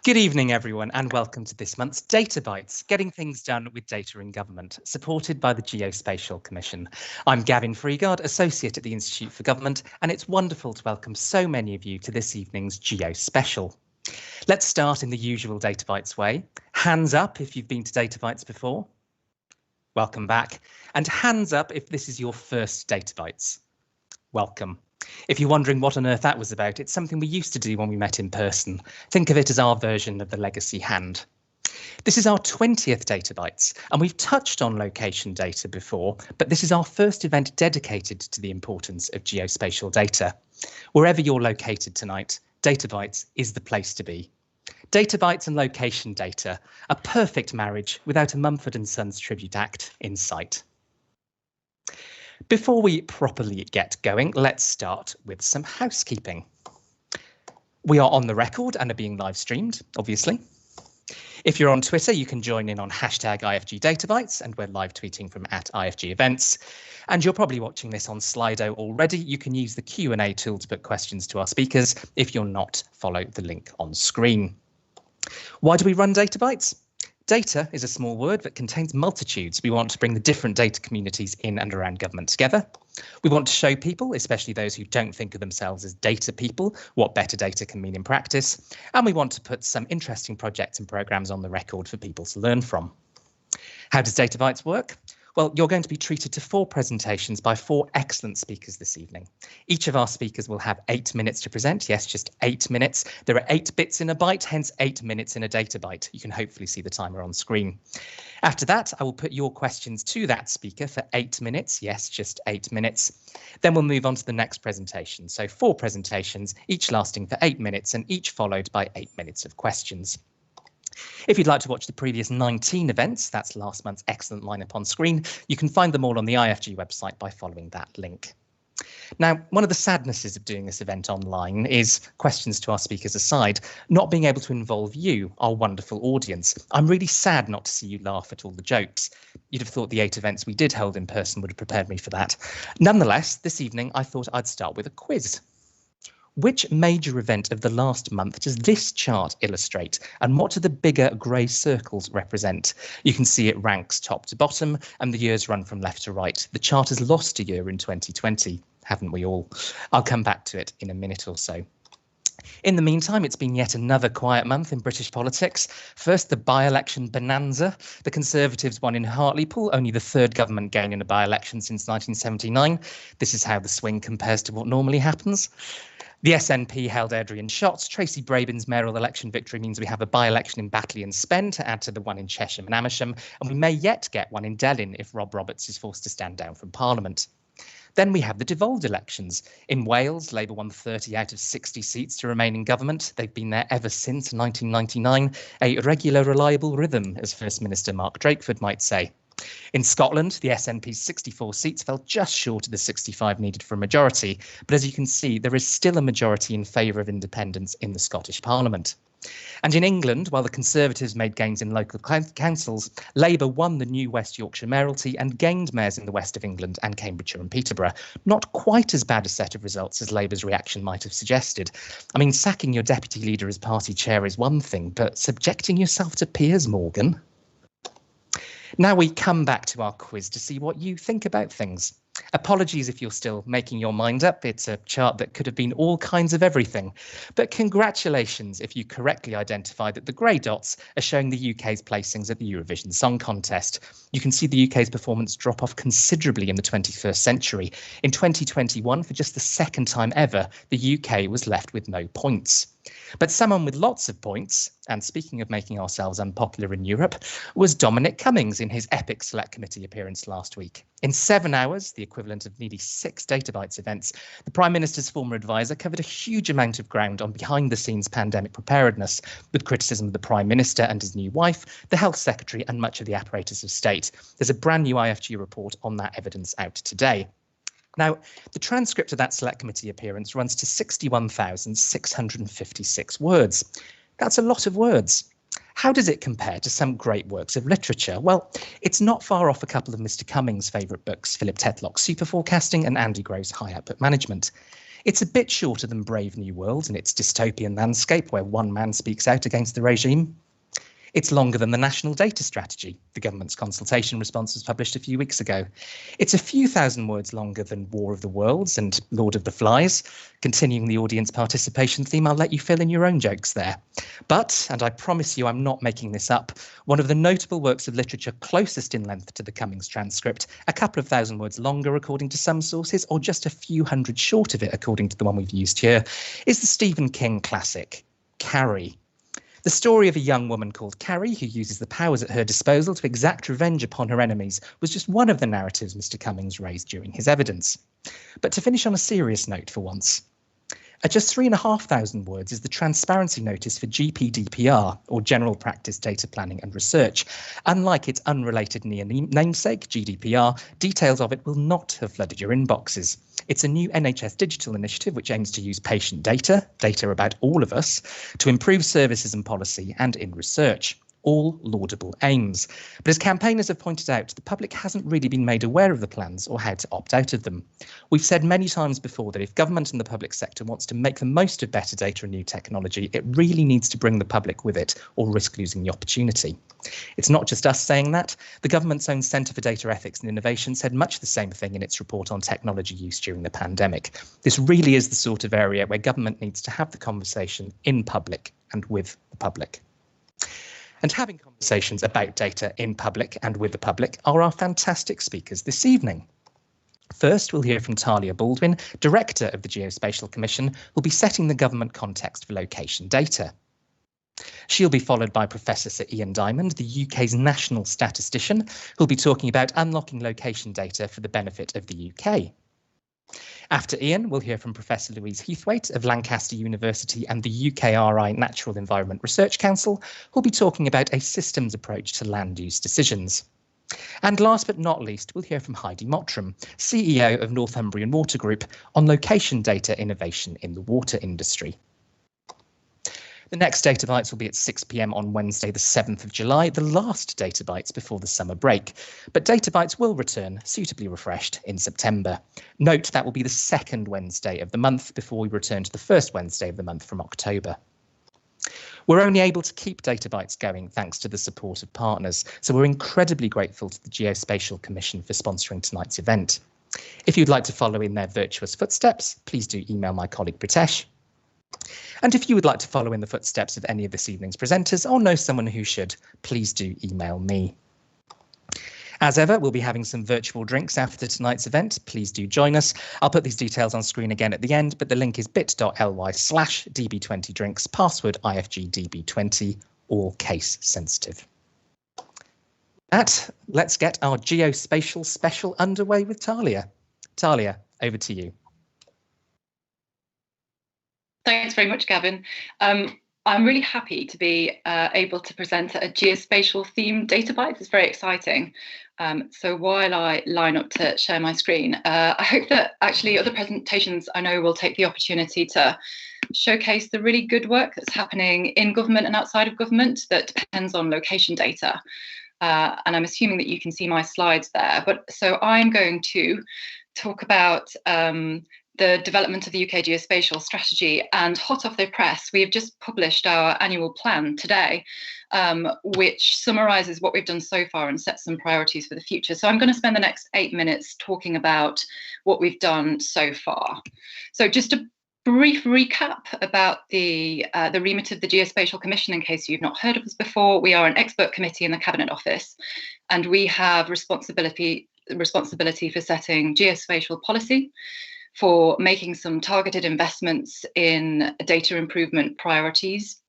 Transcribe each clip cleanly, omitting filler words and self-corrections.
Good evening, everyone, and welcome to this month's Data Bites, getting things done with data in government, supported by the Geospatial Commission. I'm Gavin Freegard, Associate at the Institute for Government, and it's wonderful to welcome so many of you to this evening's Geospecial. Let's start in the usual Data Bites way. Hands up if you've been to Data Bites before. Welcome back. And hands up if this is your first Data Bites. Welcome. If you're wondering what on earth that was about, it's something we used to do when we met in person. Think of it as our version of the legacy hand. This is our 20th Data Bites, and we've touched on location data before, but this is our first event dedicated to the importance of geospatial data. Wherever you're located tonight, Data Bites is the place to be. Data Bites and location data, a perfect marriage without a Mumford & Sons tribute act in sight. Before we properly get going, let's start with some housekeeping. We are on the record and are being live streamed, obviously. If you're on Twitter, you can join in on hashtag IFGDataBites, and we're live tweeting from @IFGEvents. And you're probably watching this on Slido already. You can use the Q&A tool to put questions to our speakers. If you're not, follow the link on screen. Why do we run Data Bites? Data is a small word that contains multitudes. We want to bring the different data communities in and around government together. We want to show people, especially those who don't think of themselves as data people, what better data can mean in practice. And we want to put some interesting projects and programmes on the record for people to learn from. How does Data Bites work? Well, you're going to be treated to 4 presentations by 4 excellent speakers this evening. Each of our speakers will have 8 minutes to present. Yes, just 8 minutes. There are 8 bits in a byte, hence 8 minutes in a data byte. You can hopefully see the timer on screen. After that, I will put your questions to that speaker for 8 minutes. Yes, just 8 minutes. Then we'll move on to the next presentation. So 4 presentations, each lasting for 8 minutes and each followed by 8 minutes of questions. If you'd like to watch the previous 19 events, that's last month's excellent lineup on screen, you can find them all on the IFG website by following that link. Now, one of the sadnesses of doing this event online is, questions to our speakers aside, not being able to involve you, our wonderful audience. I'm really sad not to see you laugh at all the jokes. You'd have thought the 8 events we did hold in person would have prepared me for that. Nonetheless, this evening I thought I'd start with a quiz. Which major event of the last month does this chart illustrate, and what do the bigger grey circles represent? You can see it ranks top to bottom and the years run from left to right. The chart has lost a year in 2020, haven't we all? I'll come back to it in a minute or so. In the meantime, it's been yet another quiet month in British politics. First, the by-election bonanza. The Conservatives won in Hartlepool, only the 3rd government gain in a by-election since 1979. This is how the swing compares to what normally happens. The SNP held Airdrie and Shotts. Tracy Brabin's mayoral election victory means we have a by-election in Batley and Spen to add to the one in Chesham and Amersham, and we may yet get one in Delyn if Rob Roberts is forced to stand down from Parliament. Then we have the devolved elections. In Wales, Labour won 30 out of 60 seats to remain in government. They've been there ever since 1999, a regular, reliable rhythm, as First Minister Mark Drakeford might say. In Scotland, the SNP's 64 seats fell just short of the 65 needed for a majority, but as you can see, there is still a majority in favour of independence in the Scottish Parliament. And in England, while the Conservatives made gains in local councils, Labour won the new West Yorkshire mayoralty and gained mayors in the west of England and Cambridgeshire and Peterborough. Not quite as bad a set of results as Labour's reaction might have suggested. I mean, sacking your deputy leader as party chair is one thing, but subjecting yourself to peers, Morgan? Now we come back to our quiz to see what you think about things. Apologies if you're still making your mind up. It's a chart that could have been all kinds of everything. But congratulations if you correctly identified that the grey dots are showing the UK's placings at the Eurovision Song Contest. You can see the UK's performance drop off considerably in the 21st century. In 2021, for just the 2nd time ever, the UK was left with no points. But someone with lots of points, and speaking of making ourselves unpopular in Europe, was Dominic Cummings in his epic Select Committee appearance last week. In 7 hours, the equivalent of nearly 6 Data Bites events, the Prime Minister's former advisor covered a huge amount of ground on behind-the-scenes pandemic preparedness, with criticism of the Prime Minister and his new wife, the Health Secretary and much of the apparatus of state. There's a brand new IFG report on that evidence out today. Now, the transcript of that Select Committee appearance runs to 61,656 words. That's a lot of words. How does it compare to some great works of literature? Well, it's not far off a couple of Mr. Cummings' favourite books, Philip Tetlock's Super Forecasting and Andy Grove's High Output Management. It's a bit shorter than Brave New World in its dystopian landscape where one man speaks out against the regime. It's longer than the National Data Strategy. The government's consultation response was published a few weeks ago. It's a few thousand words longer than War of the Worlds and Lord of the Flies. Continuing the audience participation theme, I'll let you fill in your own jokes there. But, and I promise you I'm not making this up, one of the notable works of literature closest in length to the Cummings transcript, a couple of thousand words longer according to some sources, or just a few hundred short of it according to the one we've used here, is the Stephen King classic, Carrie. The story of a young woman called Carrie who uses the powers at her disposal to exact revenge upon her enemies was just one of the narratives Mr. Cummings raised during his evidence. But to finish on a serious note for once, at just 3,500 words is the transparency notice for GPDPR, or General Practice Data Planning and Research. Unlike its unrelated near namesake, GDPR, details of it will not have flooded your inboxes. It's a new NHS digital initiative which aims to use patient data about all of us, to improve services and policy and in research. All laudable aims. But as campaigners have pointed out, the public hasn't really been made aware of the plans or how to opt out of them. We've said many times before that if government and the public sector wants to make the most of better data and new technology, it really needs to bring the public with it or risk losing the opportunity. It's not just us saying that. The government's own Centre for Data Ethics and Innovation said much the same thing in its report on technology use during the pandemic. This really is the sort of area where government needs to have the conversation in public and with the public. And having conversations about data in public and with the public are our fantastic speakers this evening. First, we'll hear from Talia Baldwin, Director of the Geospatial Commission, who'll be setting the government context for location data. She'll be followed by Professor Sir Ian Diamond, the UK's national statistician, who'll be talking about unlocking location data for the benefit of the UK. After Ian, we'll hear from Professor Louise Heathwaite of Lancaster University and the UKRI Natural Environment Research Council, who'll be talking about a systems approach to land use decisions. And last but not least, we'll hear from Heidi Mottram, CEO of Northumbrian Water Group, on location data innovation in the water industry. The next Data Bites will be at 6 p.m. on Wednesday, the 7th of July, the last Data Bites before the summer break. But Data Bites will return, suitably refreshed, in September. Note that will be the second Wednesday of the month before we return to the first Wednesday of the month from October. We're only able to keep Data Bites going thanks to the support of partners, so we're incredibly grateful to the Geospatial Commission for sponsoring tonight's event. If you'd like to follow in their virtuous footsteps, please do email my colleague Pritesh. And if you would like to follow in the footsteps of any of this evening's presenters or know someone who should, please do email me. As ever, we'll be having some virtual drinks after tonight's event. Please do join us. I'll put these details on screen again at the end, but the link is bit.ly/db20drinks, password IFGDB20, all case sensitive. Let's get our geospatial special underway with Talia. Talia, over to you. Thanks very much, Gavin. I'm really happy to be able to present a geospatial themed Data Bites. It's very exciting. So while I line up to share my screen, I hope that actually other presentations I know will take the opportunity to showcase the really good work that's happening in government and outside of government that depends on location data. And I'm assuming that you can see my slides there. But so I'm going to talk about the development of the UK Geospatial Strategy, and hot off the press, we have just published our annual plan today, which summarises what we've done so far and sets some priorities for the future. So I'm going to spend the next 8 minutes talking about what we've done so far. So just a brief recap about the remit of the Geospatial Commission, in case you've not heard of us before. We are an expert committee in the Cabinet Office, and we have responsibility for setting geospatial policy, for making some targeted investments in data improvement priorities.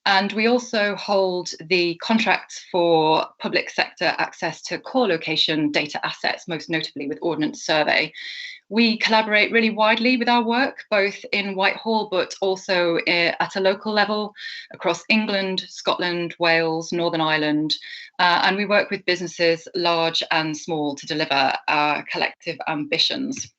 And we also hold the contracts for public sector access to core location data assets, most notably with Ordnance Survey. We collaborate really widely with our work, both in Whitehall, but also at a local level across England, Scotland, Wales, Northern Ireland. And we work with businesses large and small to deliver our collective ambitions.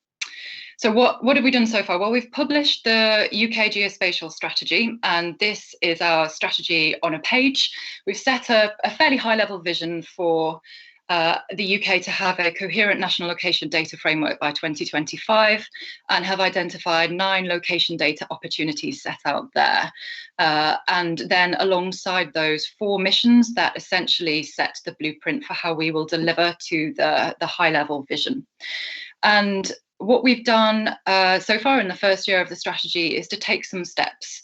So what have we done so far? Well, we've published the UK Geospatial Strategy, and this is our strategy on a page. We've set a fairly high-level vision for the UK to have a coherent national location data framework by 2025 and have identified 9 location data opportunities set out there. And then alongside those 4 missions that essentially set the blueprint for how we will deliver to the high-level vision. And what we've done so far in the first year of the strategy is to take some steps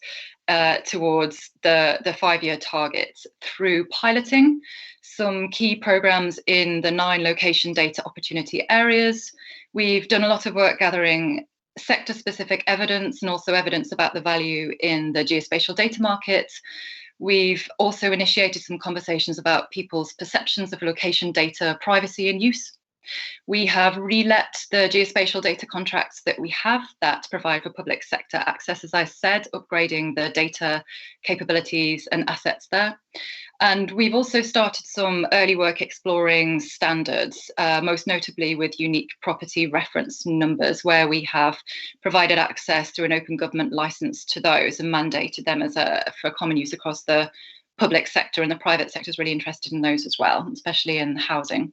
towards the 5-year targets through piloting some key programs in the 9 location data opportunity areas. We've done a lot of work gathering sector-specific evidence and also evidence about the value in the geospatial data market. We've also initiated some conversations about people's perceptions of location data privacy and use. We have relet the geospatial data contracts that we have that provide for public sector access, as I said, upgrading the data capabilities and assets there. And we've also started some early work exploring standards, most notably with unique property reference numbers, where we have provided access through an open government license to those and mandated them as for common use across the public sector, and the private sector is really interested in those as well, especially in housing.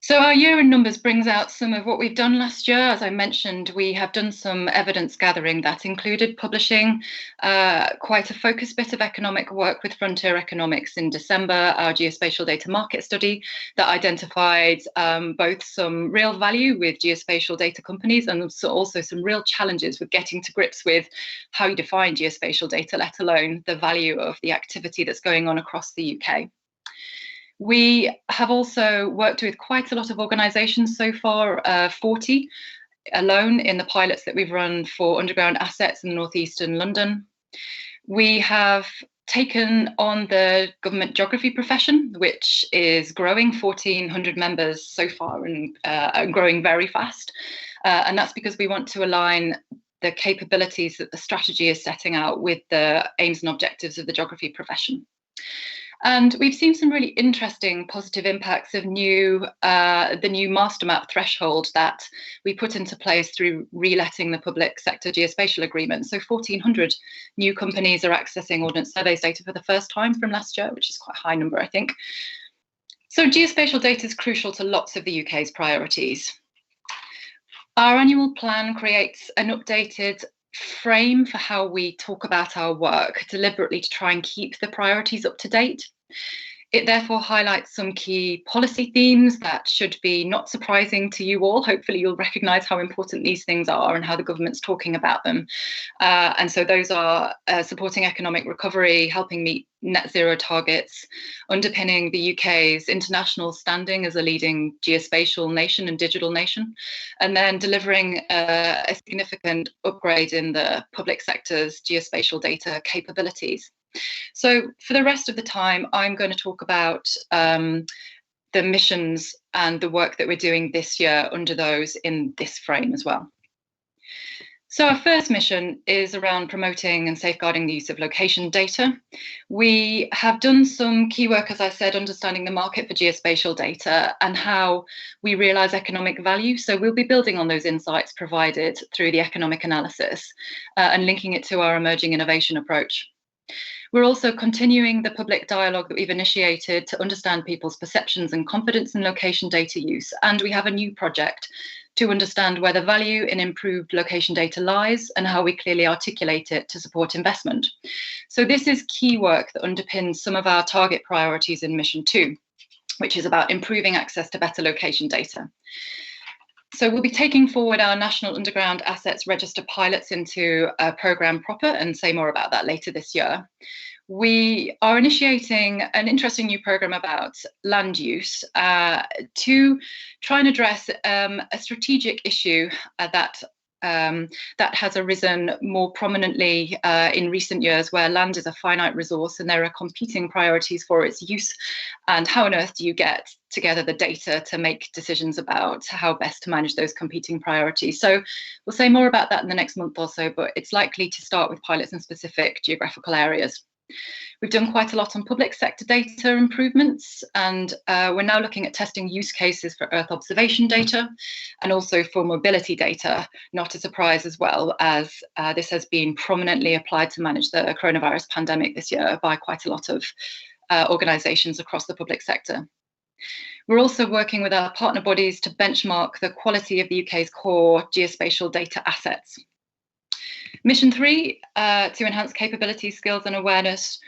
So our year in numbers brings out some of what we've done last year. As I mentioned, we have done some evidence gathering that included publishing quite a focused bit of economic work with Frontier Economics in December, our geospatial data market study that identified both some real value with geospatial data companies and also some real challenges with getting to grips with how you define geospatial data, let alone the value of the activity that's going on across the UK. We have also worked with quite a lot of organisations so far, 40 alone in the pilots that we've run for underground assets in northeastern London. We have taken on the government geography profession, which is growing, 1,400 members so far and growing very fast. And that's because we want to align the capabilities that the strategy is setting out with the aims and objectives of the geography profession. And we've seen some really interesting positive impacts of the new master map threshold that we put into place through reletting the public sector geospatial agreement. So 1,400 new companies are accessing Ordnance Survey's data for the first time from last year, which is quite a high number, I think. So geospatial data is crucial to lots of the UK's priorities. Our annual plan creates an updated frame for how we talk about our work, deliberately to try and keep the priorities up to date. It therefore highlights some key policy themes that should be not surprising to you all. Hopefully you'll recognise how important these things are and how the government's talking about them. And so those are supporting economic recovery, helping meet net zero targets, underpinning the UK's international standing as a leading geospatial nation and digital nation, and then delivering a significant upgrade in the public sector's geospatial data capabilities. So for the rest of the time, I'm going to talk about the missions and the work that we're doing this year under those in this frame as well. So our first mission is around promoting and safeguarding the use of location data. We have done some key work, as I said, understanding the market for geospatial data and how we realise economic value. So we'll be building on those insights provided through the economic analysis and linking it to our emerging innovation approach. We're also continuing the public dialogue that we've initiated to understand people's perceptions and confidence in location data use. And we have a new project to understand where the value in improved location data lies and how we clearly articulate it to support investment. So this is key work that underpins some of our target priorities in Mission 2, which is about improving access to better location data. So we'll be taking forward our National Underground Assets Register pilots into a programme proper and say more about that later this year. We are initiating an interesting new programme about land use to try and address a strategic issue that has arisen more prominently in recent years, where land is a finite resource and there are competing priorities for its use. And how on earth do you get together the data to make decisions about how best to manage those competing priorities? So we'll say more about that in the next month or so, but it's likely to start with pilots in specific geographical areas. We've done quite a lot on public sector data improvements, and we're now looking at testing use cases for Earth observation data and also for mobility data, not a surprise as well, as this has been prominently applied to manage the coronavirus pandemic this year by quite a lot of organisations across the public sector. We're also working with our partner bodies to benchmark the quality of the UK's core geospatial data assets. Mission 3, to enhance capability, skills and awareness,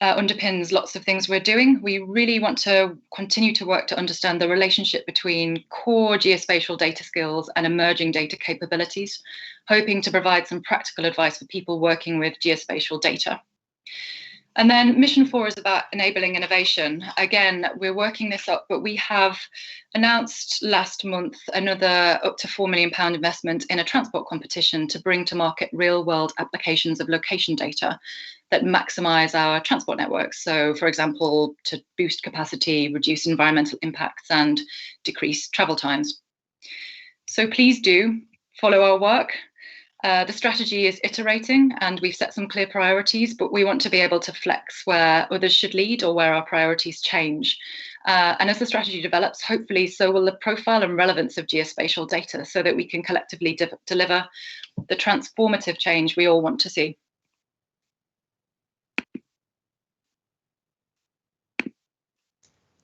underpins lots of things we're doing. We really want to continue to work to understand the relationship between core geospatial data skills and emerging data capabilities, hoping to provide some practical advice for people working with geospatial data. And then Mission 4 is about enabling innovation. Again, we're working this up, but we have announced last month another up to £4 million investment in a transport competition to bring to market real-world applications of location data that maximise our transport networks. So, for example, to boost capacity, reduce environmental impacts and decrease travel times. So please do follow our work. The strategy is iterating and we've set some clear priorities, but we want to be able to flex where others should lead or where our priorities change. And as the strategy develops, hopefully so will the profile and relevance of geospatial data so that we can collectively deliver the transformative change we all want to see.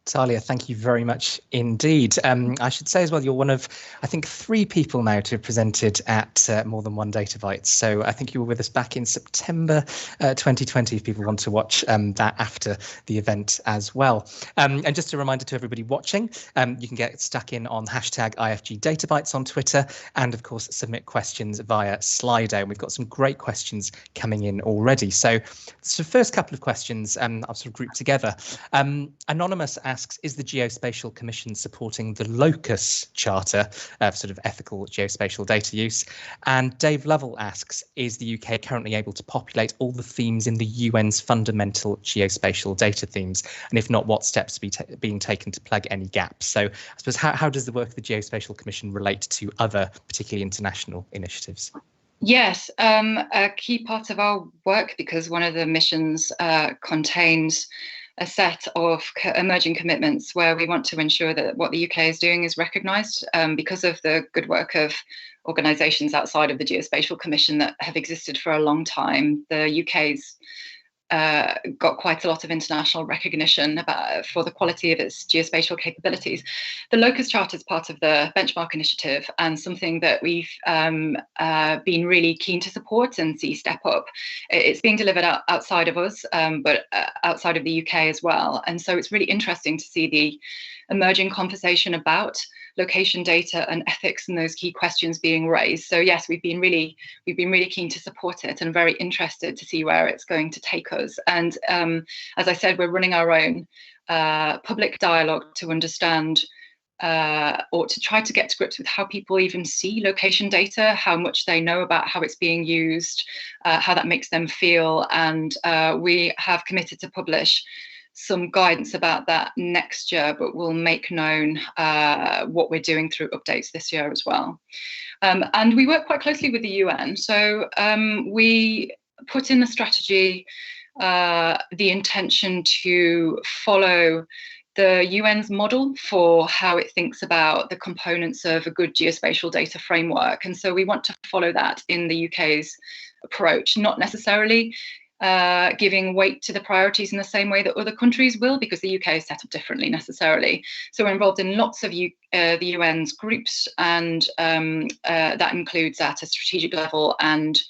Talia, thank you very much indeed. I should say as well, you're one of, I think, 3 people now to have presented at More Than One Databytes. So I think you were with us back in September 2020, if people want to watch that after the event as well. And just a reminder to everybody watching, you can get stuck in on hashtag IFG Databytes on Twitter, and of course, submit questions via Slido. And we've got some great questions coming in already. So the first couple of questions I'll sort of group together. Anonymous asks, is the Geospatial Commission supporting the Locus Charter for sort of ethical geospatial data use? And Dave Lovell asks, is the UK currently able to populate all the themes in the UN's fundamental geospatial data themes? And if not, what steps are being taken to plug any gaps? So I suppose, how does the work of the Geospatial Commission relate to other, particularly international initiatives? Yes, a key part of our work, because one of the missions contains a set of emerging commitments where we want to ensure that what the UK is doing is recognised because of the good work of organisations outside of the Geospatial Commission that have existed for a long time. The UK's got quite a lot of international recognition for the quality of its geospatial capabilities. The Locus Charter is part of the Benchmark Initiative and something that we've been really keen to support and see step up. It's being delivered outside of us, but outside of the UK as well. And so it's really interesting to see the emerging conversation about location data and ethics and those key questions being raised. So yes, we've been really keen to support it and very interested to see where it's going to take us. And as I said, we're running our own public dialogue to understand or to try to get to grips with how people even see location data, how much they know about how it's being used, how that makes them feel. And we have committed to publish some guidance about that next year, but we'll make known what we're doing through updates this year as well. And we work quite closely with the UN. So we put in the strategy the intention to follow the UN's model for how it thinks about the components of a good geospatial data framework. And so we want to follow that in the UK's approach, not necessarily giving weight to the priorities in the same way that other countries will, because the UK is set up differently necessarily. So we're involved in lots of the UN's groups, and that includes at a strategic level and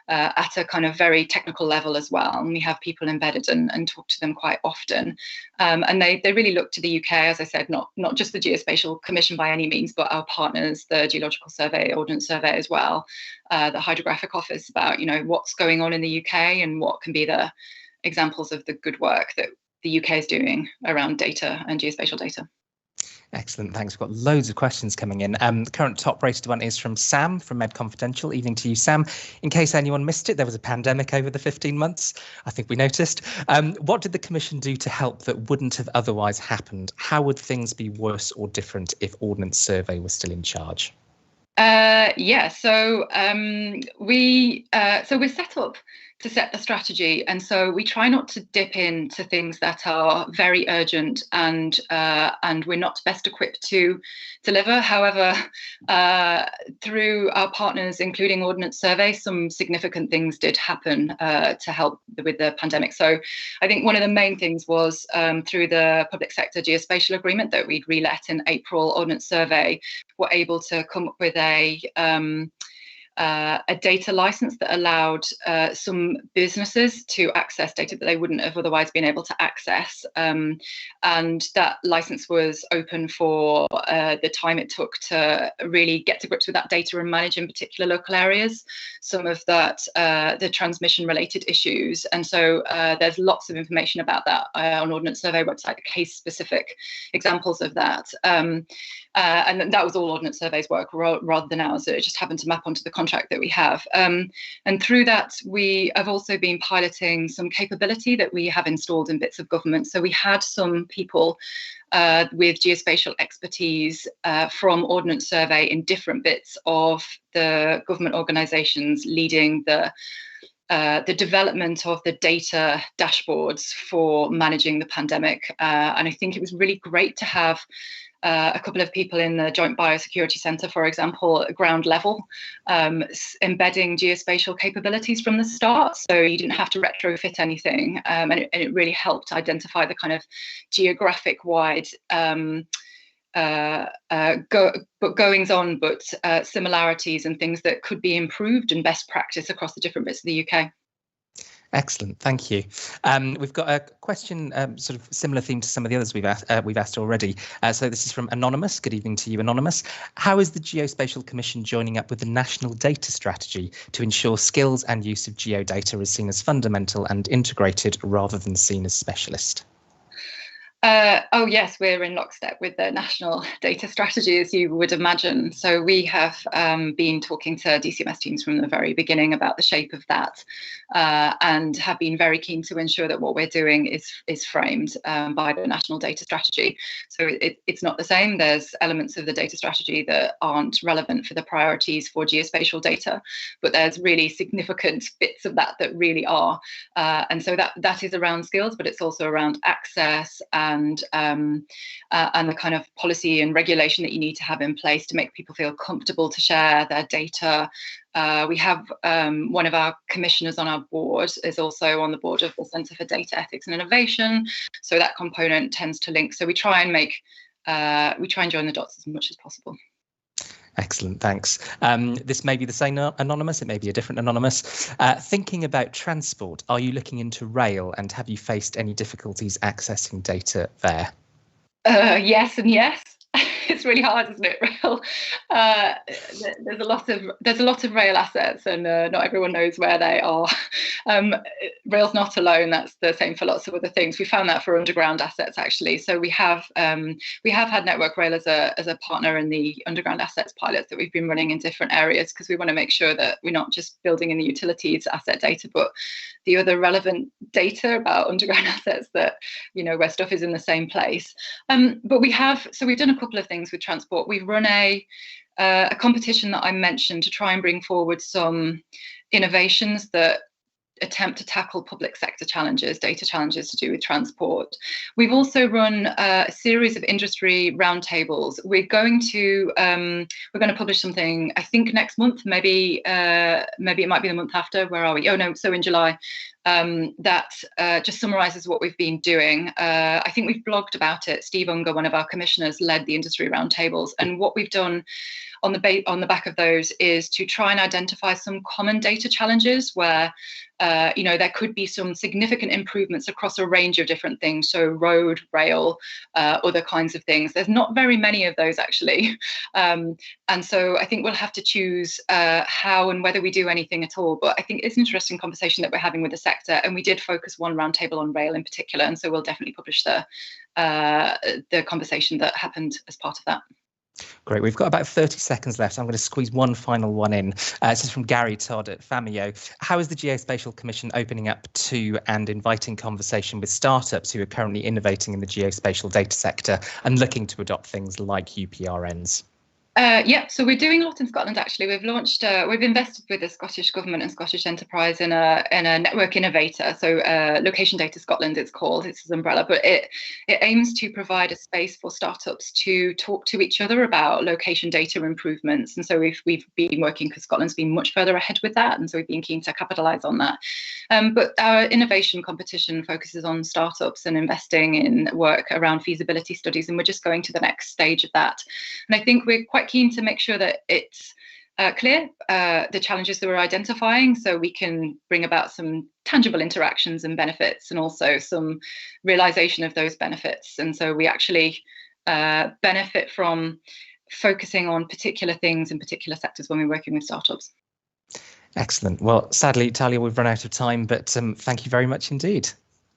at a kind of very technical level as well. And we have people embedded and talk to them quite often. And they really look to the UK, as I said, not just the Geospatial Commission by any means, but our partners, the Geological Survey, Ordnance Survey as well, the Hydrographic Office, about, you know, what's going on in the UK and what can be the examples of the good work that the UK is doing around data and geospatial data. Excellent, thanks. We've got loads of questions coming in. The current top rated one is from Sam from Med Confidential. Evening to you, Sam. In case anyone missed it, there was a pandemic over the 15 months. I think we noticed. What did the Commission do to help that wouldn't have otherwise happened? How would things be worse or different if Ordnance Survey was still in charge? So we're set up to set the strategy, and so we try not to dip into things that are very urgent and we're not best equipped to deliver. However, through our partners, including Ordnance Survey, some significant things did happen to help with the pandemic. So I think one of the main things was through the public sector geospatial agreement that we'd relet in April, Ordnance Survey were able to come up with a data license that allowed some businesses to access data that they wouldn't have otherwise been able to access. And that license was open for the time it took to really get to grips with that data and manage in particular local areas some of that, the transmission related issues. And so there's lots of information about that on Ordnance Survey website, case specific examples of that. And that was all Ordnance Survey's work rather than ours. It just happened to map onto the contract that we have. And through that, we have also been piloting some capability that we have installed in bits of government. So we had some people with geospatial expertise from Ordnance Survey in different bits of the government organisations leading the development of the data dashboards for managing the pandemic. And I think it was really great to have a couple of people in the Joint Biosecurity Centre, for example, at ground level, embedding geospatial capabilities from the start. So you didn't have to retrofit anything. And it really helped identify the kind of geographic wide goings on, but similarities and things that could be improved and best practice across the different bits of the UK. Excellent, thank you. We've got a question, sort of similar theme to some of the others we've asked already. So this is from Anonymous. Good evening to you, Anonymous. How is the Geospatial Commission joining up with the National Data Strategy to ensure skills and use of geodata is seen as fundamental and integrated rather than seen as specialist? Oh yes, we're in lockstep with the National Data Strategy, as you would imagine. So we have been talking to DCMS teams from the very beginning about the shape of that, and have been very keen to ensure that what we're doing is framed by the National Data Strategy. So it's not the same. There's elements of the data strategy that aren't relevant for the priorities for geospatial data, but there's really significant bits of that that really are. And so that is around skills, but it's also around access and the kind of policy and regulation that you need to have in place to make people feel comfortable to share their data. We have one of our commissioners on our board is also on the board of the Centre for Data Ethics and Innovation, so that component tends to link. So we try and join the dots as much as possible. Excellent, thanks. This may be the same Anonymous, it may be a different Anonymous. Thinking about transport, are you looking into rail and have you faced any difficulties accessing data there? Yes and yes. It's really hard, isn't it? Rail. There's a lot of rail assets, and not everyone knows where they are. Rail's not alone. That's the same for lots of other things. We found that for underground assets actually. So we have had Network Rail as a partner in the underground assets pilots that we've been running in different areas, because we want to make sure that we're not just building in the utilities asset data, but the other relevant data about underground assets that, you know, where stuff is in the same place. But we've done a couple of things with transport. We've run a competition that I mentioned to try and bring forward some innovations that attempt to tackle public sector challenges, data challenges to do with transport. We've also run a series of industry roundtables. We're going to publish something, I think next month, maybe it might be the month after. Where are we? Oh no, so in July. That just summarises what we've been doing. I think we've blogged about it. Steve Unger, one of our commissioners, led the industry roundtables, and what we've done on the back of those is to try and identify some common data challenges where there could be some significant improvements across a range of different things, so road, rail, other kinds of things. There's not very many of those actually, and so I think we'll have to choose how and whether we do anything at all. But I think it's an interesting conversation that we're having with the sector, and we did focus one roundtable on rail in particular, and so we'll definitely publish the conversation that happened as part of that. Great. We've got about 30 seconds left. I'm going to squeeze one final one in. This is from Gary Todd at Famio. How is the Geospatial Commission opening up to and inviting conversation with startups who are currently innovating in the geospatial data sector and looking to adopt things like UPRNs? Yeah, so we're doing a lot in Scotland. Actually, we've launched, we've invested with the Scottish Government and Scottish Enterprise in a network innovator. So, Location Data Scotland, it's called. It's its umbrella, but it aims to provide a space for startups to talk to each other about location data improvements. And so we've been working because Scotland's been much further ahead with that, and so we've been keen to capitalise on that. But our innovation competition focuses on startups and investing in work around feasibility studies, and we're just going to the next stage of that. And I think we're quite keen to make sure that it's clear the challenges that we're identifying, so we can bring about some tangible interactions and benefits, and also some realization of those benefits. And so we actually benefit from focusing on particular things in particular sectors when we're working with startups. Excellent. Well, sadly, Talia, we've run out of time, but thank you very much indeed.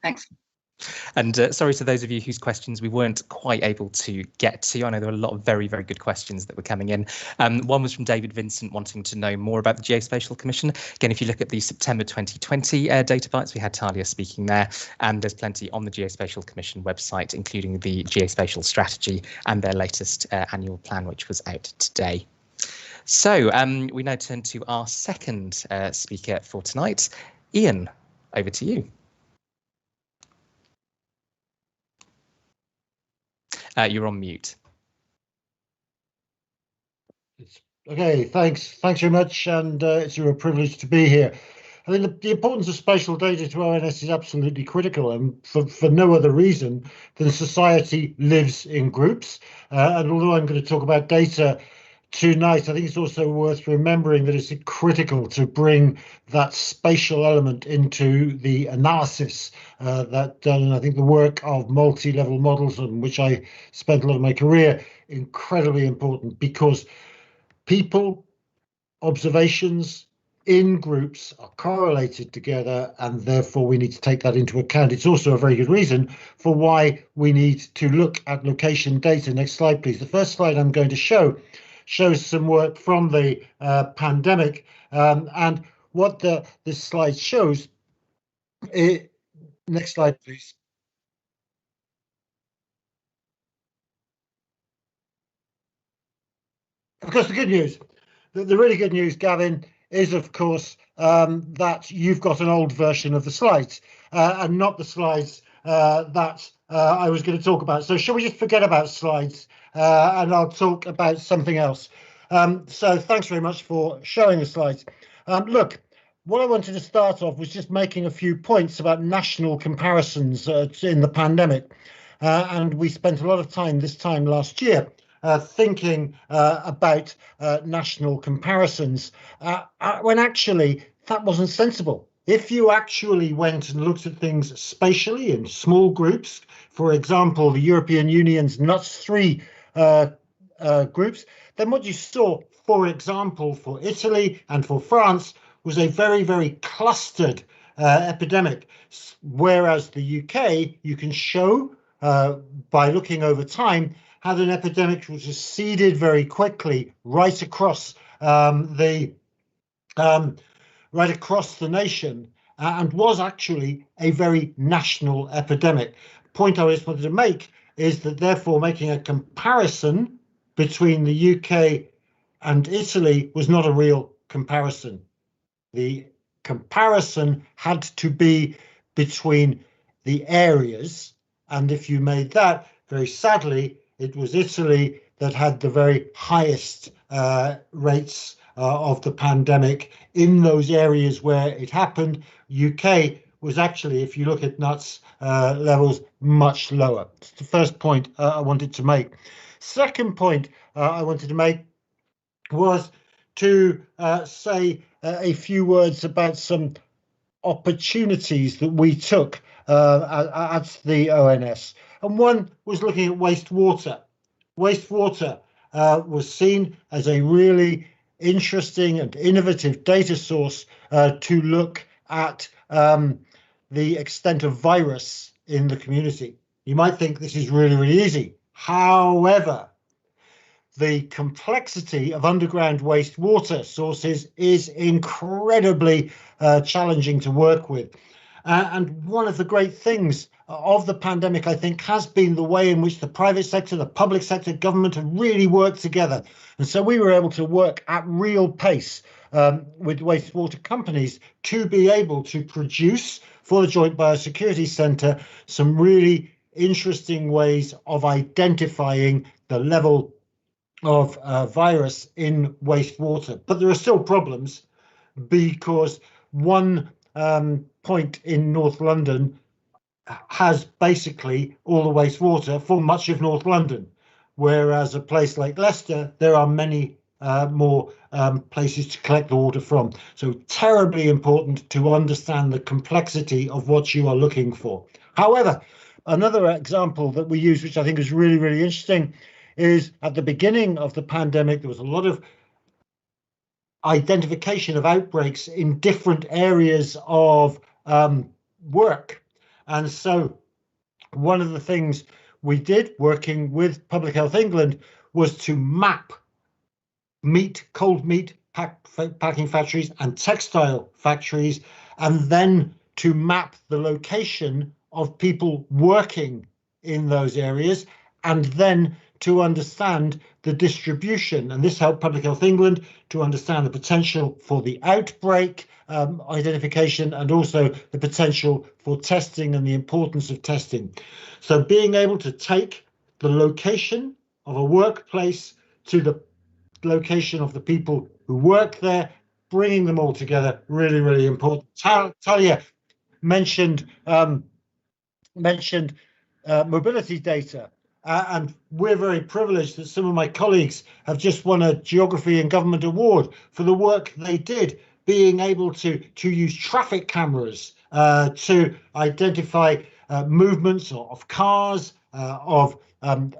Thanks. And sorry to those of you whose questions we weren't quite able to get to. I know there were a lot of very, very good questions that were coming in. One was from David Vincent wanting to know more about the Geospatial Commission. Again, if you look at the September 2020 data bites, we had Talia speaking there, and there's plenty on the Geospatial Commission website, including the Geospatial Strategy and their latest annual plan, which was out today. So we now turn to our second speaker for tonight. Ian, over to you. You're on mute. Okay, thanks very much, and it's a real privilege to be here. I mean, the importance of spatial data to ONS is absolutely critical, and for no other reason than society lives in groups. And although I'm going to talk about data tonight, I think it's also worth remembering that it's critical to bring that spatial element into the analysis that done. And I think the work of multi-level models, on which I spent a lot of my career, incredibly important, because people, observations in groups are correlated together, and therefore we need to take that into account. It's also a very good reason for why we need to look at location data. Next slide, please. The first slide I'm going to shows some work from the pandemic, and what this slide shows. Next slide, please. Of course, the good news, the really good news, Gavin, is of course that you've got an old version of the slides and not the slides that I was going to talk about. So shall we just forget about slides and I'll talk about something else. So thanks very much for showing the slides. Look, what I wanted to start off was just making a few points about national comparisons in the pandemic. And we spent a lot of time this time last year thinking about national comparisons, when actually that wasn't sensible. If you actually went and looked at things spatially in small groups, for example, the European Union's NUTS 3 groups, then what you saw, for example, for Italy and for France, was a very, very clustered epidemic. Whereas the UK, you can show by looking over time, had an epidemic which was seeded very quickly right across the nation, and was actually a very national epidemic. The point I just wanted to make is that therefore making a comparison between the UK and Italy was not a real comparison. The comparison had to be between the areas, and if you made that, very sadly, it was Italy that had the very highest rates of the pandemic in those areas where it happened. UK was actually, if you look at NUTS levels, much lower. It's the first point I wanted to make. Second point I wanted to make was to say a few words about some opportunities that we took at the ONS. And one was looking at wastewater. Wastewater was seen as a really interesting and innovative data source to look at the extent of virus in the community. You might think this is really, really easy. However, the complexity of underground wastewater sources is incredibly challenging to work with. And one of the great things of the pandemic, I think, has been the way in which the private sector, the public sector, government have really worked together. And so we were able to work at real pace with wastewater companies to be able to produce for the Joint Biosecurity Centre some really interesting ways of identifying the level of virus in wastewater. But there are still problems, because one point in North London has basically all the wastewater for much of North London, whereas a place like Leicester, there are many more places to collect the water from. So terribly important to understand the complexity of what you are looking for. However, another example that we use, which I think is really, really interesting, is at the beginning of the pandemic, there was a lot of identification of outbreaks in different areas of work. And so one of the things we did, working with Public Health England, was to map cold meat packing factories and textile factories, and then to map the location of people working in those areas, and then to understand the distribution. And this helped Public Health England to understand the potential for the outbreak identification, and also the potential for testing and the importance of testing. So being able to take the location of a workplace to the location of the people who work there, bringing them all together, really, really important. Talia mentioned mobility data. And we're very privileged that some of my colleagues have just won a Geography and Government Award for the work they did, being able to use traffic cameras to identify movements of cars, and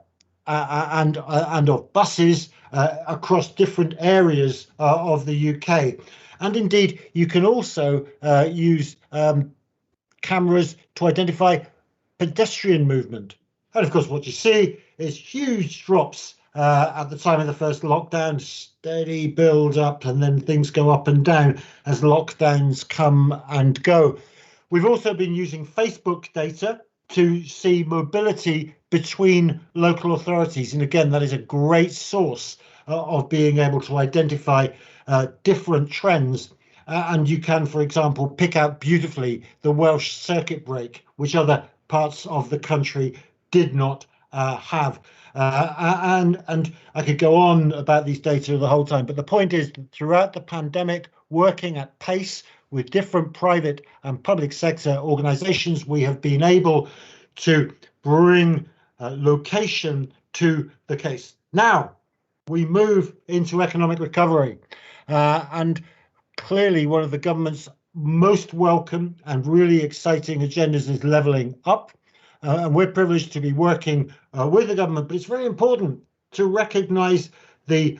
of buses across different areas of the UK. And indeed, you can also use cameras to identify pedestrian movement. And of course, what you see is huge drops at the time of the first lockdown, steady build up, and then things go up and down as lockdowns come and go. We've also been using Facebook data to see mobility between local authorities. And again, that is a great source of being able to identify different trends. And you can, for example, pick out beautifully the Welsh circuit break, which other parts of the country did not have. And I could go on about these data the whole time, but the point is that throughout the pandemic, working at pace with different private and public sector organizations, we have been able to bring location to the case. Now, we move into economic recovery, and clearly one of the government's most welcome and really exciting agendas is levelling up. And we're privileged to be working with the government, but it's very important to recognise the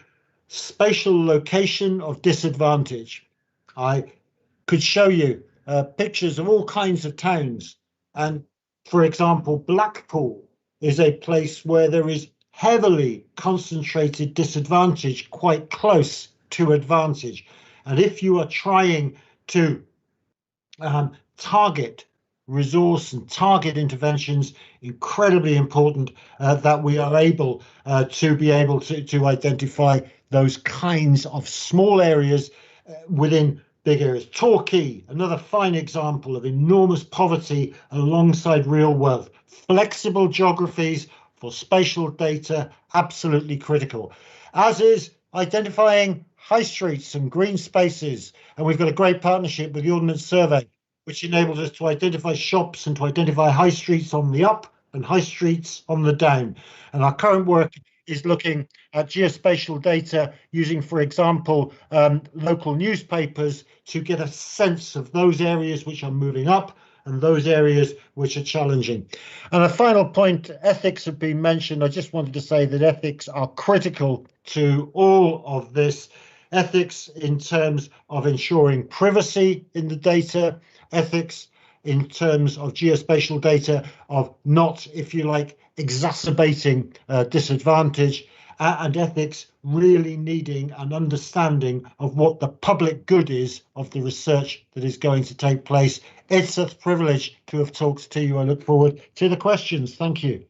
spatial location of disadvantage. I could show you pictures of all kinds of towns. And for example, Blackpool is a place where there is heavily concentrated disadvantage quite close to advantage. And if you are trying to target resource and target interventions, incredibly important that we are able to identify those kinds of small areas within big areas. Torquay, another fine example of enormous poverty alongside real wealth. Flexible geographies for spatial data, absolutely critical, as is identifying high streets and green spaces. And we've got a great partnership with the Ordnance Survey, which enables us to identify shops and to identify high streets on the up and high streets on the down. And our current work is looking at geospatial data using, for example, local newspapers to get a sense of those areas which are moving up and those areas which are challenging. And a final point, ethics have been mentioned. I just wanted to say that ethics are critical to all of this. Ethics in terms of ensuring privacy in the data, ethics in terms of geospatial data of not, if you like, exacerbating disadvantage, and ethics really needing an understanding of what the public good is of the research that is going to take place. It's a privilege to have talked to you. I look forward to the questions. Thank you.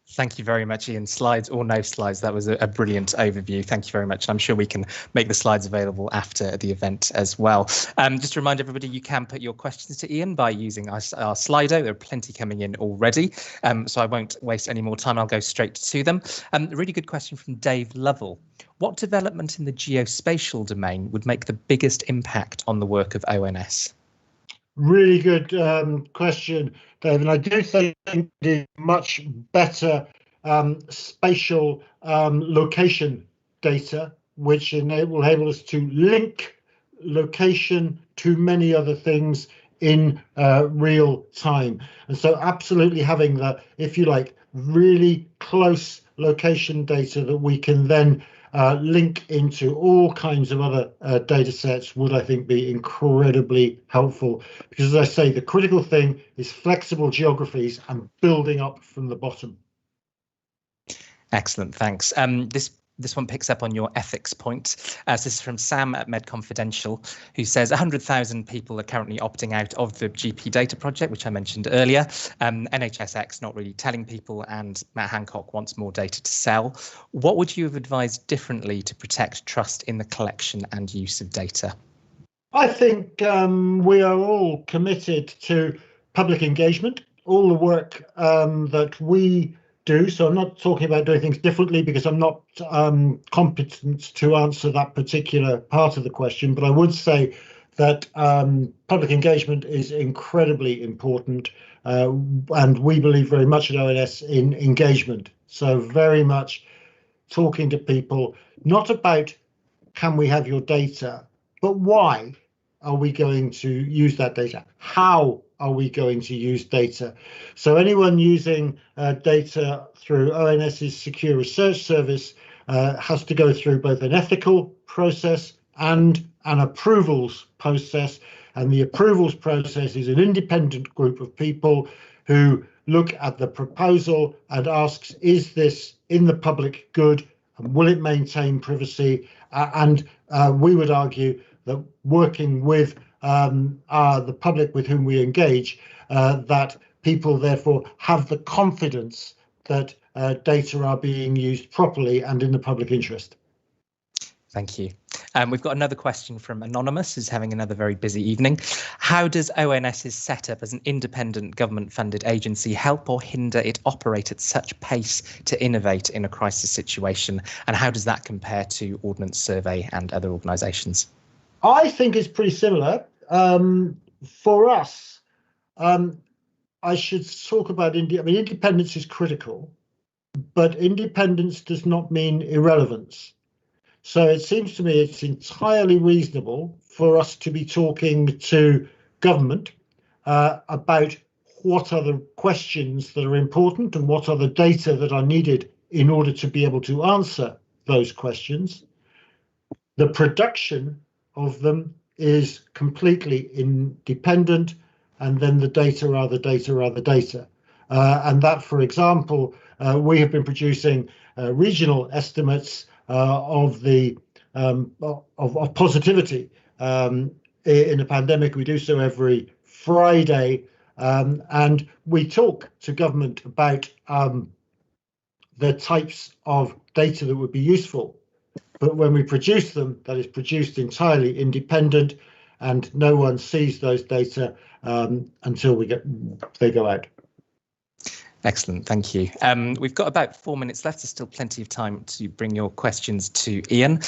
Thank you very much, Ian. Slides or no slides, that was a brilliant overview. Thank you very much. And I'm sure we can make the slides available after the event as well. Just to remind everybody, you can put your questions to Ian by using our Slido. There are plenty coming in already, so I won't waste any more time. I'll go straight to them. A really good question from Dave Lovell. What development in the geospatial domain would make the biggest impact on the work of ONS? Really good question, Dave. And I do think the much better spatial location data, which will enable us to link location to many other things in real time. And so absolutely having the, if you like, really close location data that we can then link into all kinds of other data sets would, I think, be incredibly helpful. Because as I say, the critical thing is flexible geographies and building up from the bottom. Excellent, thanks. This one picks up on your ethics point. So this is from Sam at Med Confidential, who says 100,000 people are currently opting out of the GP data project, which I mentioned earlier. NHSX not really telling people, and Matt Hancock wants more data to sell. What would you have advised differently to protect trust in the collection and use of data? I think we are all committed to public engagement. All the work that we do. So I'm not talking about doing things differently because I'm not competent to answer that particular part of the question. But I would say that public engagement is incredibly important. And we believe very much at ONS in engagement. So very much talking to people, not about can we have your data, but why are we going to use that data? How are we going to use data? So anyone using data through ONS's Secure Research Service has to go through both an ethical process and an approvals process. And the approvals process is an independent group of people who look at the proposal and asks, is this in the public good? And will it maintain privacy? And we would argue that working with the public with whom we engage, that people therefore have the confidence that data are being used properly and in the public interest. Thank you. We've got another question from Anonymous, who's having another very busy evening. How does ONS's setup as an independent government-funded agency help or hinder it operate at such pace to innovate in a crisis situation? And how does that compare to Ordnance Survey and other organisations? I think it's pretty similar. For us, I should talk about independence is critical, but independence does not mean irrelevance. So it seems to me it's entirely reasonable for us to be talking to government about what are the questions that are important and what are the data that are needed in order to be able to answer those questions. The production of them is completely independent, and then the data are the data are the data. And that, for example, we have been producing regional estimates of the of positivity in a pandemic. We do so every Friday, and we talk to government about the types of data that would be useful. But when we produce them, that is produced entirely independent, and no one sees those data until they go out. Excellent, thank you. We've got about 4 minutes left. There's still plenty of time to bring your questions to Ian.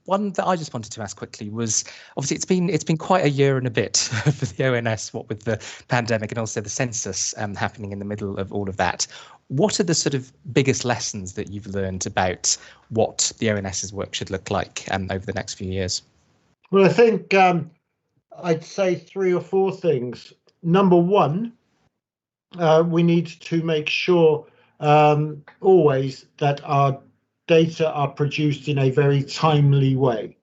One that I just wanted to ask quickly was, obviously it's been quite a year and a bit for the ONS, what with the pandemic and also the census happening in the middle of all of that. What are the sort of biggest lessons that you've learned about what the ONS's work should look like over the next few years? Well, I think I'd say 3 or 4 things. Number one, we need to make sure always that our data are produced in a very timely way.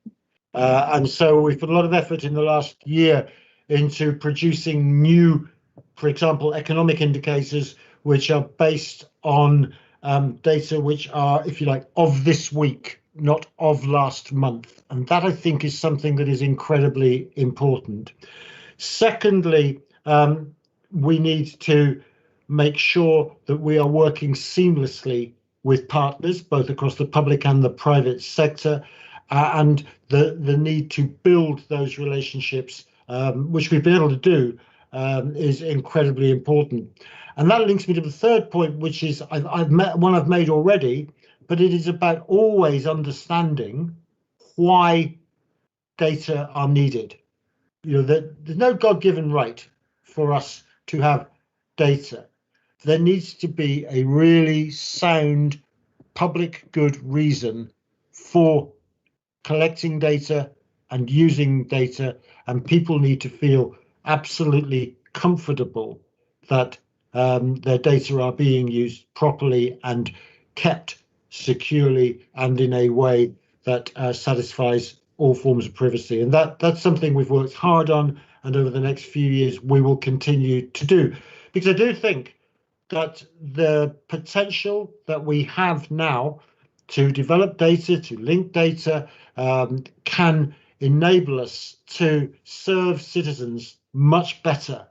And so we've put a lot of effort in the last year into producing new, for example, economic indicators, which are based on data which are, if you like, of this week, not of last month. And that, I think, is something that is incredibly important. Secondly, we need to make sure that we are working seamlessly with partners, both across the public and the private sector, and the need to build those relationships, which we've been able to do, is incredibly important. And that links me to the third point, which is I've made already, but it is about always understanding why data are needed. There's no God-given right for us to have data. There needs to be a really sound public good reason for collecting data and using data, and people need to feel absolutely comfortable that their data are being used properly and kept securely and in a way that satisfies all forms of privacy. And that's something we've worked hard on, and over the next few years we will continue to do, because I do think that the potential that we have now to develop data, to link data, can enable us to serve citizens much better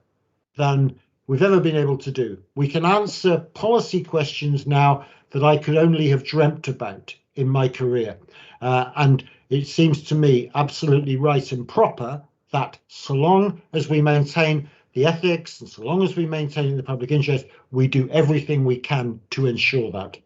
than we've ever been able to do. We can answer policy questions now that I could only have dreamt about in my career. And it seems to me absolutely right and proper that so long as we maintain the ethics and so long as we maintain the public interest, we do everything we can to ensure that.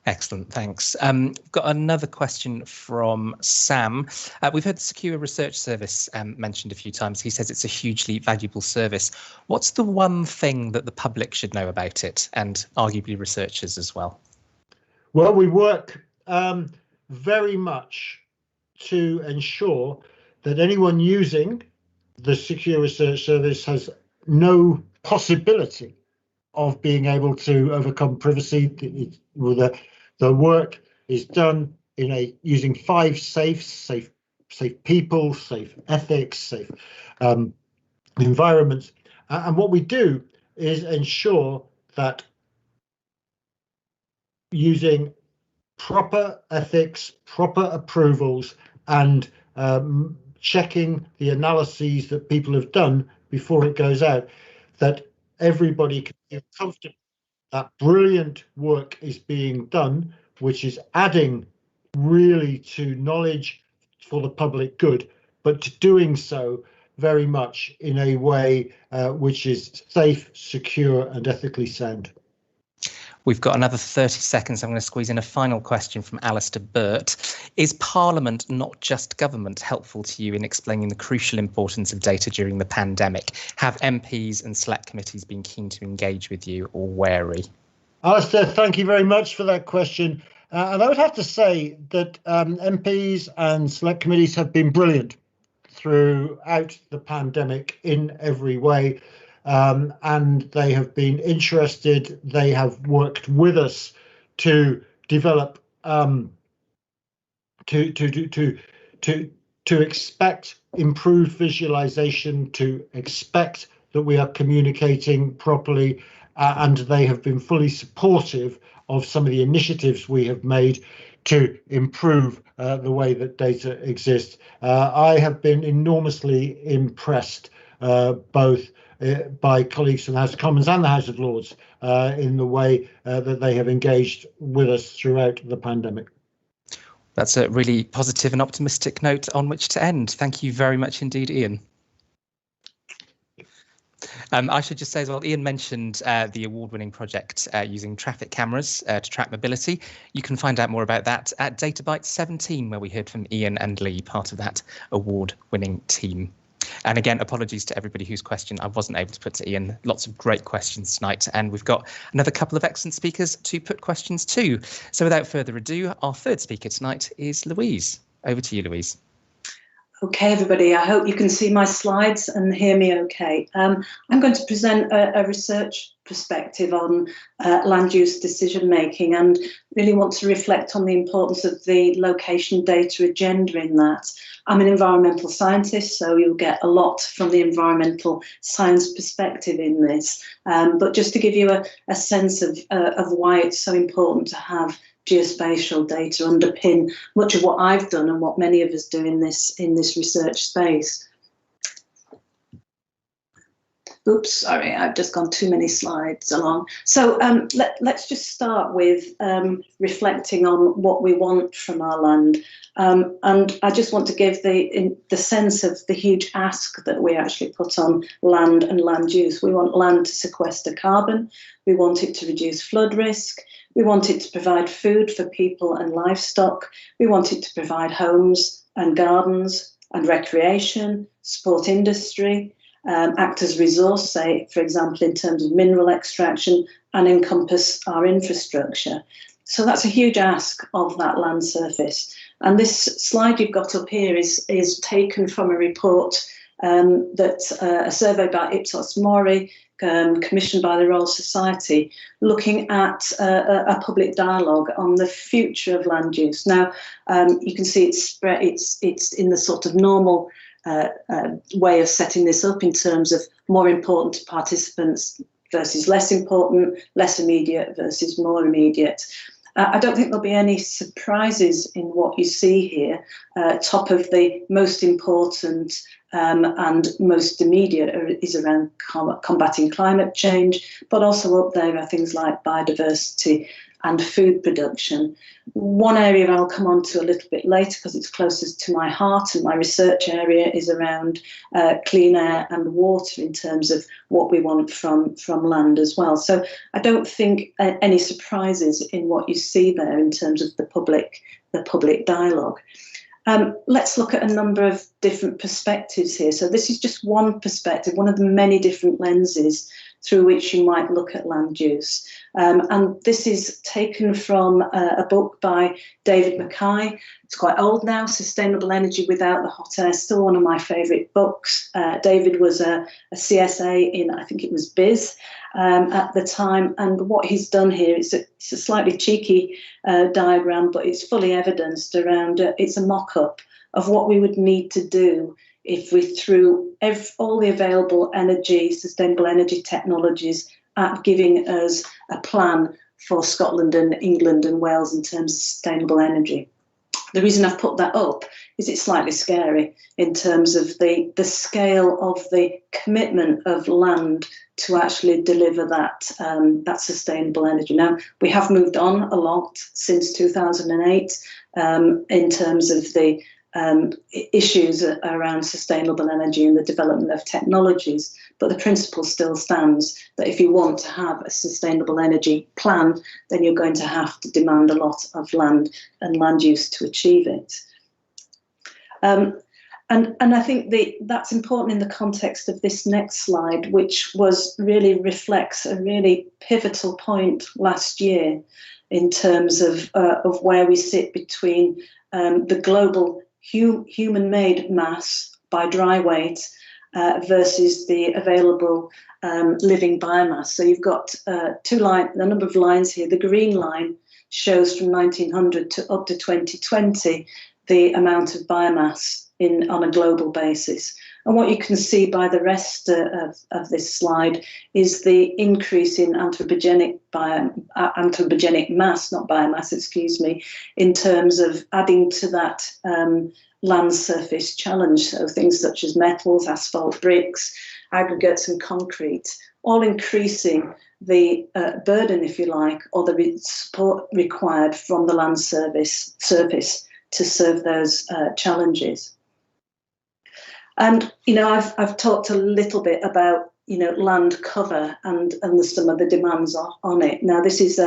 Excellent, thanks. We've got another question from Sam. We've heard the Secure Research Service mentioned a few times. He says it's a hugely valuable service. What's the one thing that the public should know about it, and arguably researchers as well? Well, we work very much to ensure that anyone using the Secure Research Service has no possibility of being able to overcome privacy. The work is done using 5 safe people, safe ethics, safe environments. And what we do is ensure that using proper ethics, proper approvals, and checking the analyses that people have done before it goes out, that everybody can feel comfortable that brilliant work is being done, which is adding really to knowledge for the public good, but doing so very much in a way which is safe, secure, and ethically sound. We've got another 30 seconds. I'm going to squeeze in a final question from Alistair Burt. Is Parliament, not just government, helpful to you in explaining the crucial importance of data during the pandemic? Have MPs and select committees been keen to engage with you or wary? Alistair, thank you very much for that question. And I would have to say that MPs and select committees have been brilliant throughout the pandemic in every way. And they have been interested. They have worked with us to develop, to expect improved visualization, to expect that we are communicating properly, and they have been fully supportive of some of the initiatives we have made to improve the way that data exists. I have been enormously impressed both by colleagues from the House of Commons and the House of Lords in the way that they have engaged with us throughout the pandemic. That's a really positive and optimistic note on which to end. Thank you very much indeed, Ian. I should just say as well, Ian mentioned the award-winning project using traffic cameras to track mobility. You can find out more about that at DataByte 17, where we heard from Ian and Lee, part of that award-winning team. And again, apologies to everybody whose question I wasn't able to put to Ian. Lots of great questions tonight, and we've got another couple of excellent speakers to put questions to. So without further ado, our third speaker tonight is Louise. Over to you, Louise. Okay, everybody, I hope you can see my slides and hear me okay. I'm going to present a research perspective on land use decision making, and really want to reflect on the importance of the location data agenda in that. I'm an environmental scientist, so you'll get a lot from the environmental science perspective in this. But just to give you a sense of why it's so important to have geospatial data underpin much of what I've done and what many of us do in this research space. Oops, sorry, I've just gone too many slides along. So let's just start with reflecting on what we want from our land. And I just want to give the sense of the huge ask that we actually put on land and land use. We want land to sequester carbon. We want it to reduce flood risk. We want it to provide food for people and livestock. We want it to provide homes and gardens and recreation, support industry, act as resource, say, for example, in terms of mineral extraction, and encompass our infrastructure. So that's a huge ask of that land surface. And this slide you've got up here is taken from a report a survey by Ipsos Mori, commissioned by the Royal Society, looking at a public dialogue on the future of land use. Now, you can see it's in the sort of normal way of setting this up in terms of more important to participants versus less important, less immediate versus more immediate. I don't think there'll be any surprises in what you see here. Top of the most important and most immediate is around combating climate change, but also up there are things like biodiversity and food production. One area I'll come on to a little bit later because it's closest to my heart and my research area is around clean air and water in terms of what we want from land as well. So I don't think any surprises in what you see there in terms of the public dialogue. Let's look at a number of different perspectives here. So this is just one perspective, one of the many different lenses through which you might look at land use. And this is taken from a book by David Mackay. It's quite old now, Sustainable Energy Without the Hot Air, still one of my favourite books. David was a CSA in, I think it was BIS at the time, and what he's done here is it's a slightly cheeky diagram, but it's fully evidenced around, it's a mock-up of what we would need to do if we threw all the available energy, sustainable energy technologies at giving us a plan for Scotland and England and Wales in terms of sustainable energy. The reason I've put that up is it's slightly scary in terms of the scale of the commitment of land to actually deliver that sustainable energy. Now, we have moved on a lot since 2008 in terms of the issues around sustainable energy and the development of technologies, but the principle still stands that if you want to have a sustainable energy plan, then you're going to have to demand a lot of land and land use to achieve it. And I think that's important in the context of this next slide, which really reflects a really pivotal point last year in terms of where we sit between the global human-made mass by dry weight versus the available living biomass. So you've got a number of lines here. The green line shows from 1900 to up to 2020 the amount of biomass on a global basis. And what you can see by the rest of this slide is the increase in anthropogenic mass, not biomass, excuse me, in terms of adding to that land surface challenge. So things such as metals, asphalt, bricks, aggregates and concrete, all increasing the burden, if you like, or the support required from the land surface to serve those challenges. And, I've talked a little bit about, land cover and some of the demands on it. Now, this is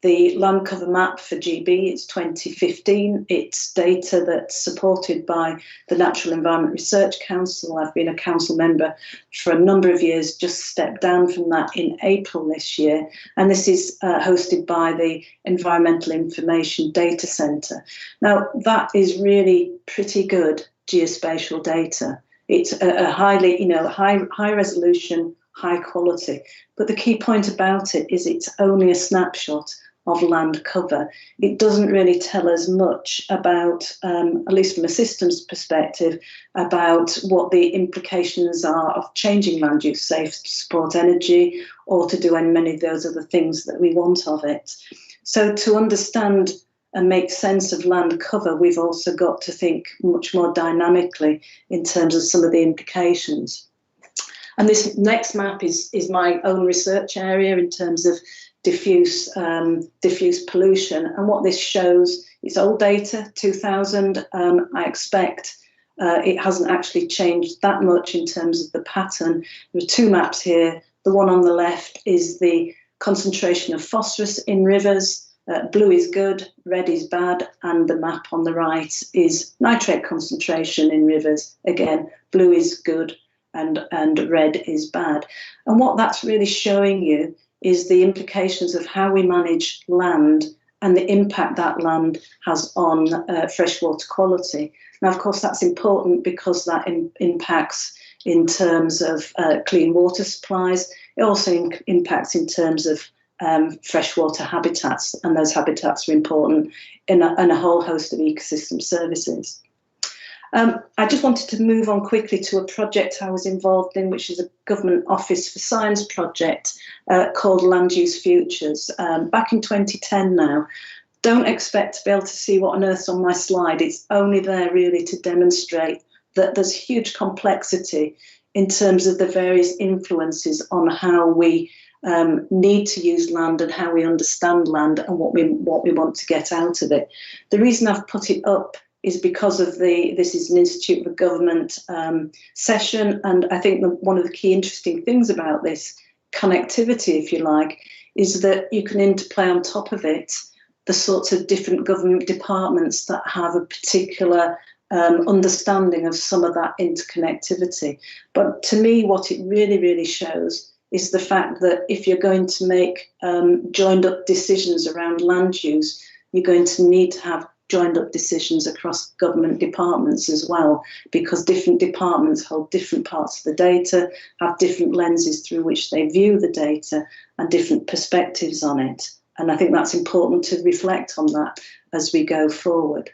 the land cover map for GB. It's 2015. It's data that's supported by the Natural Environment Research Council. I've been a council member for a number of years, just stepped down from that in April this year. And this is hosted by the Environmental Information Data Centre. Now, that is really pretty good geospatial data. It's a highly, high resolution, high quality. But the key point about it is it's only a snapshot of land cover. It doesn't really tell us much about, at least from a systems perspective, about what the implications are of changing land use, say to support energy or to do many of those other things that we want of it. So to understand and make sense of land cover, we've also got to think much more dynamically in terms of some of the implications. And this next map is my own research area in terms of diffuse pollution. And what this shows, it's old data, 2000. I expect it hasn't actually changed that much in terms of the pattern. There are two maps here. The one on the left is the concentration of phosphorus in rivers. Blue is good, red is bad, and the map on the right is nitrate concentration in rivers. Again, blue is good and red is bad. And what that's really showing you is the implications of how we manage land and the impact that land has on freshwater quality. Now, of course, that's important because that impacts in terms of clean water supplies. It also impacts in terms of freshwater habitats, and those habitats are important in a whole host of ecosystem services. I just wanted to move on quickly to a project I was involved in, which is a Government Office for Science project called Land Use Futures, back in 2010 now. Don't expect to be able to see what on earth's on my slide. It's only there really to demonstrate that there's huge complexity in terms of the various influences on how we need to use land and how we understand land and what we want to get out of it. The reason I've put it up is because of this is an Institute of Government session, and I think one of the key interesting things about this connectivity, if you like, is that you can interplay on top of it the sorts of different government departments that have a particular understanding of some of that interconnectivity. But to me, what it really, really shows is the fact that if you're going to make joined up decisions around land use, you're going to need to have joined up decisions across government departments as well, because different departments hold different parts of the data, have different lenses through which they view the data and different perspectives on it. And I think that's important to reflect on that as we go forward.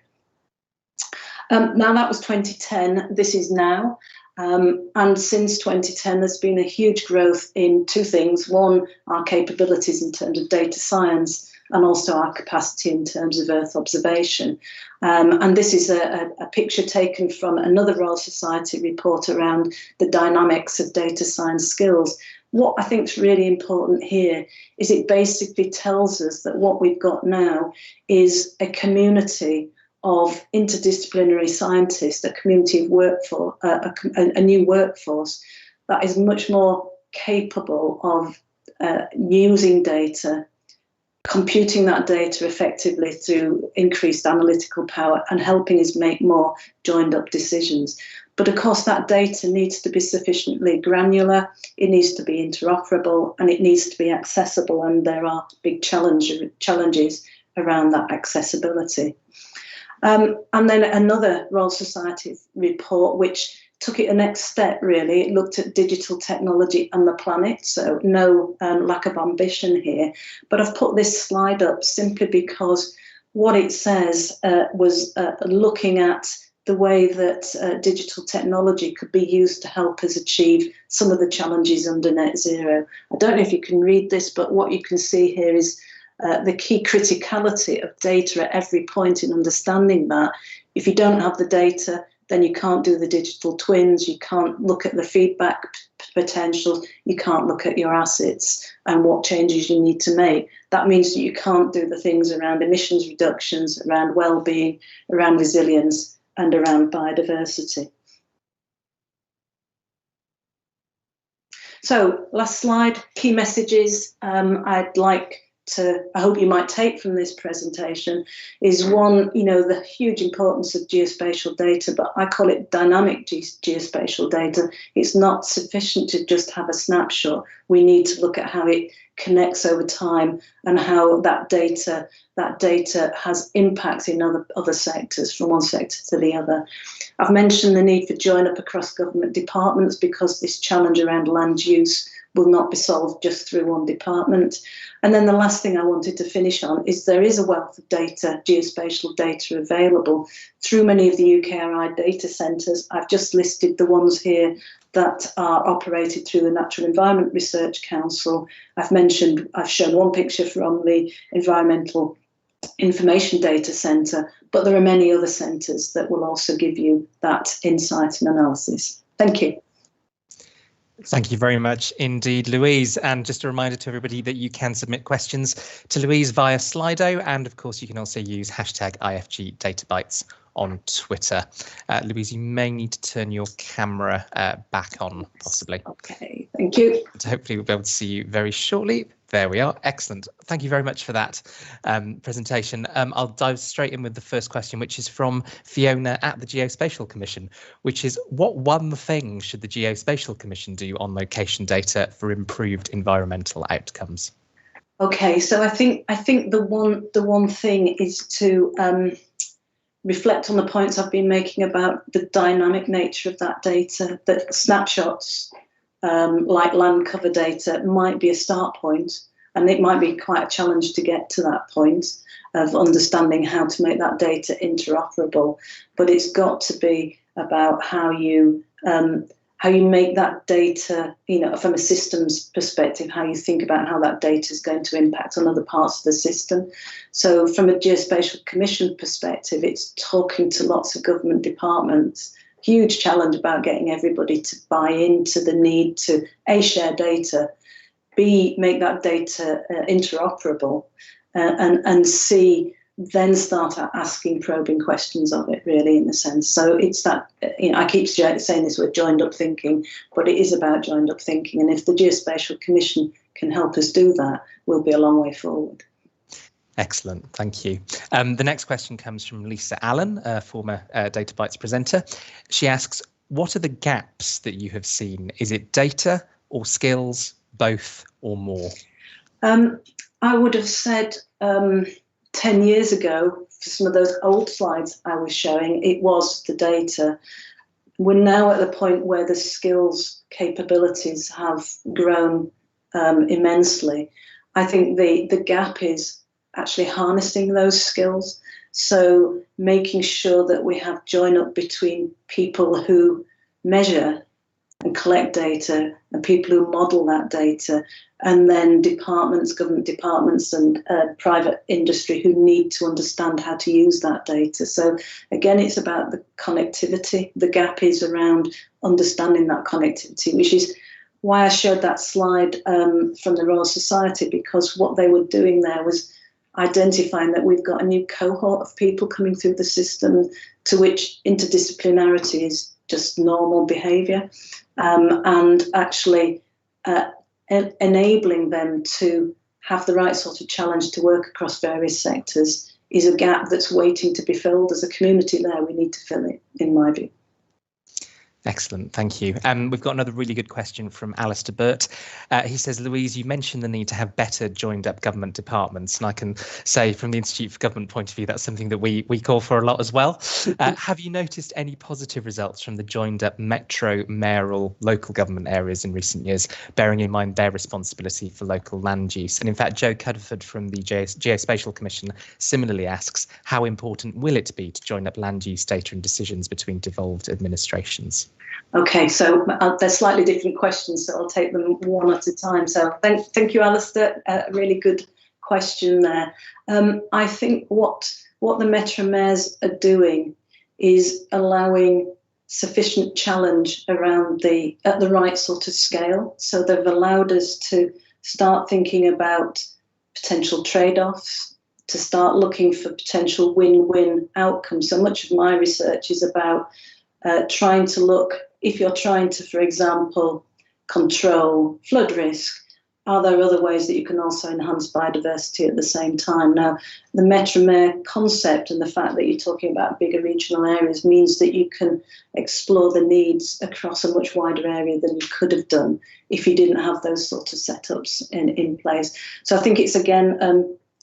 Now that was 2010, this is now. And since 2010, there's been a huge growth in two things. One, our capabilities in terms of data science, and also our capacity in terms of Earth observation. And this is a picture taken from another Royal Society report around the dynamics of data science skills. What I think is really important here is it basically tells us that what we've got now is a community of interdisciplinary scientists, a community of workforce, a new workforce that is much more capable of using data, computing that data effectively through increased analytical power and helping us make more joined up decisions. But of course, that data needs to be sufficiently granular, it needs to be interoperable, and it needs to be accessible. And there are big challenges around that accessibility. And then another Royal Society report, which took it a next step, really. It looked at digital technology and the planet, so no lack of ambition here. But I've put this slide up simply because what it says was looking at the way that digital technology could be used to help us achieve some of the challenges under net zero. I don't know if you can read this, but what you can see here is the key criticality of data at every point in understanding that. If you don't have the data, then you can't do the digital twins, you can't look at the feedback potential, you can't look at your assets and what changes you need to make. That means that you can't do the things around emissions reductions, around well-being, around resilience, and around biodiversity. So, last slide, key messages I hope you might take from this presentation is one, the huge importance of geospatial data, but I call it dynamic geospatial data. It's not sufficient to just have a snapshot. We need to look at how it connects over time, and how that data has impacts in other sectors, from one sector to the other. I've mentioned the need for join up across government departments, because this challenge around land use will not be solved just through one department. And then the last thing I wanted to finish on is there is a wealth of data, geospatial data, available through many of the UKRI data centres. I've just listed the ones here that are operated through the Natural Environment Research Council. I've shown one picture from the Environmental Information Data Centre, but there are many other centres that will also give you that insight and analysis. Thank you. Thank you very much indeed, Louise. And just a reminder to everybody that you can submit questions to Louise via Slido. And of course, you can also use hashtag IFGDataBytes on Twitter. Louise, you may need to turn your camera back on, possibly. Okay, thank you. So hopefully we'll be able to see you very shortly. There we are. Excellent. Thank you very much for that presentation. I'll dive straight in with the first question, which is from Fiona at the Geospatial Commission, which is, what one thing should the Geospatial Commission do on location data for improved environmental outcomes? Okay, so I think the one thing is to reflect on the points I've been making about the dynamic nature of that data, that snapshots like land cover data might be a start point, and it might be quite a challenge to get to that point of understanding how to make that data interoperable. But it's got to be about how you make that data, from a systems perspective, how you think about how that data is going to impact on other parts of the system. So from a Geospatial Commission perspective, it's talking to lots of government departments. Huge challenge about getting everybody to buy into the need to A, share data, B, make that data interoperable, and C, then start asking probing questions of it, really, in a sense. So it's that, I keep saying this word joined up thinking, but it is about joined up thinking. And if the Geospatial Commission can help us do that, we'll be a long way forward. Excellent, thank you. The next question comes from Lisa Allen, a former DataBytes presenter. She asks, what are the gaps that you have seen? Is it data or skills, both or more? I would have said 10 years ago, for some of those old slides I was showing, it was the data. We're now at the point where the skills capabilities have grown immensely. I think the gap is actually harnessing those skills. So making sure that we have join up between people who measure and collect data and people who model that data, and then departments, government departments and private industry who need to understand how to use that data. So again, it's about the connectivity. The gap is around understanding that connectivity, which is why I showed that slide from the Royal Society, because what they were doing there was identifying that we've got a new cohort of people coming through the system to which interdisciplinarity is just normal behaviour, and actually enabling them to have the right sort of challenge to work across various sectors is a gap that's waiting to be filled. As a community there, we need to fill it, in my view. Excellent, thank you. We've got another really good question from Alistair Burt. He says, Louise, you mentioned the need to have better joined up government departments, and I can say from the Institute for Government point of view, that's something that we call for a lot as well. Have you noticed any positive results from the joined up metro, mayoral, local government areas in recent years, bearing in mind their responsibility for local land use? And in fact, Joe Cudford from the Geospatial Commission similarly asks, how important will it be to join up land use data and decisions between devolved administrations? Okay, so they're slightly different questions, so I'll take them one at a time. So thank you, Alistair. A really good question there. I think what the Metro Mayors are doing is allowing sufficient challenge around at the right sort of scale. So they've allowed us to start thinking about potential trade-offs, to start looking for potential win-win outcomes. So much of my research is about trying to look, if you're trying to, for example, control flood risk, are there other ways that you can also enhance biodiversity at the same time? Now, the Metromare concept and the fact that you're talking about bigger regional areas means that you can explore the needs across a much wider area than you could have done if you didn't have those sort of setups in place. So I think it's, again,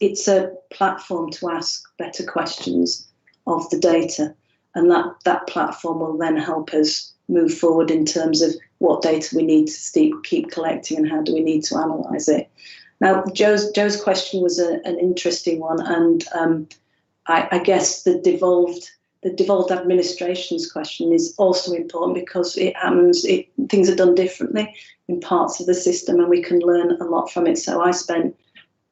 it's a platform to ask better questions of the data, and that platform will then help us move forward in terms of what data we need to keep collecting and how do we need to analyse it. Now, Joe's question was an interesting one, and I guess the devolved administrations question is also important because things are done differently in parts of the system, and we can learn a lot from it. So I spent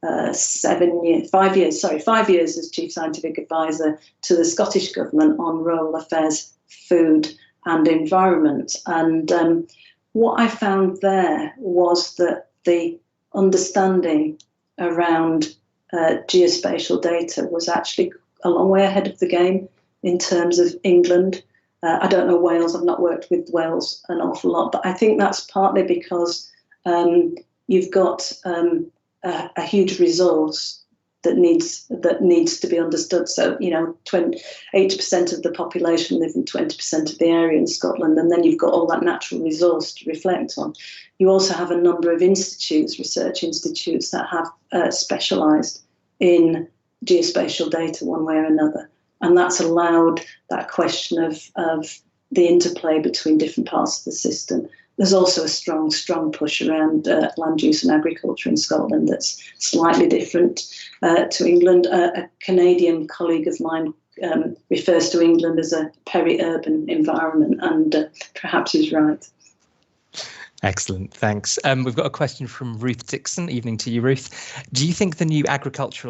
5 years as Chief Scientific Advisor to the Scottish Government on rural affairs, food and environment. And what I found there was that the understanding around geospatial data was actually a long way ahead of the game in terms of England. I don't know Wales, I've not worked with Wales an awful lot, but I think that's partly because you've got a huge resource that needs to be understood. So, 80% of the population live in 20% of the area in Scotland, and then you've got all that natural resource to reflect on. You also have a number of institutes, research institutes, that have specialised in geospatial data one way or another, and that's allowed that question of the interplay between different parts of the system. There's also a strong push around land use and agriculture in Scotland that's slightly different to England. A Canadian colleague of mine refers to England as a peri-urban environment, and perhaps he's right. Excellent, thanks. We've got a question from Ruth Dixon. Evening to you, Ruth. Do you think the new agriculture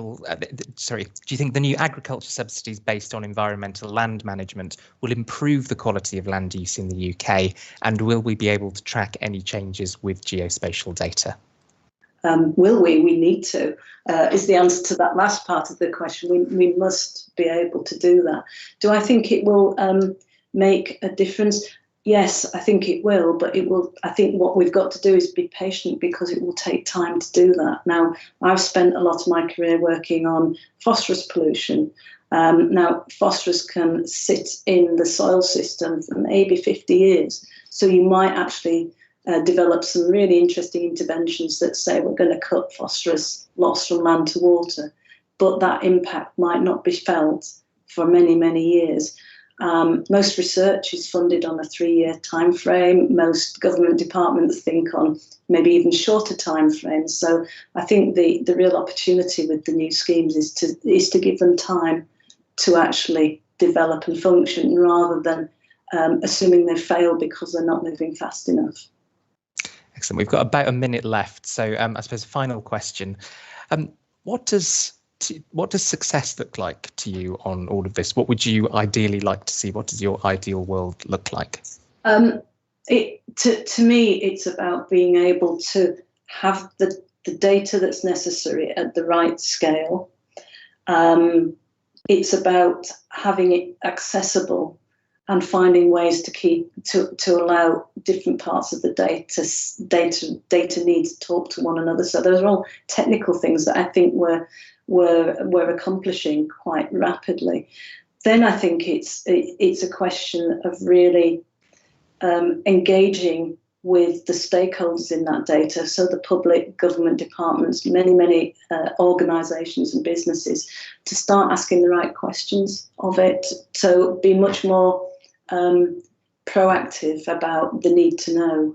subsidies based on environmental land management will improve the quality of land use in the UK? And will we be able to track any changes with geospatial data? Will we? We need to, is the answer to that last part of the question. We must be able to do that. Do I think it will make a difference? Yes, I think it will, but I think what we've got to do is be patient, because it will take time to do that. Now, I've spent a lot of my career working on phosphorus pollution. Now, phosphorus can sit in the soil system for maybe 50 years. So you might actually develop some really interesting interventions that say we're going to cut phosphorus loss from land to water, but that impact might not be felt for many, many years. Most research is funded on a 3-year time frame. Most government departments think on maybe even shorter time frames. So I think the real opportunity with the new schemes is to give them time to actually develop and function, rather than assuming they fail because they're not moving fast enough. Excellent. We've got about a minute left. So I suppose final question. What does success look like to you on all of this? What would you ideally like to see? What does your ideal world look like? To me, it's about being able to have the data that's necessary at the right scale. It's about having it accessible and finding ways to allow different parts of the data needs to talk to one another. So those are all technical things that I think we're accomplishing quite rapidly. Then I think it's a question of really engaging with the stakeholders in that data, so the public, government departments, many organisations and businesses, to start asking the right questions of it, so be much more proactive about the need to know.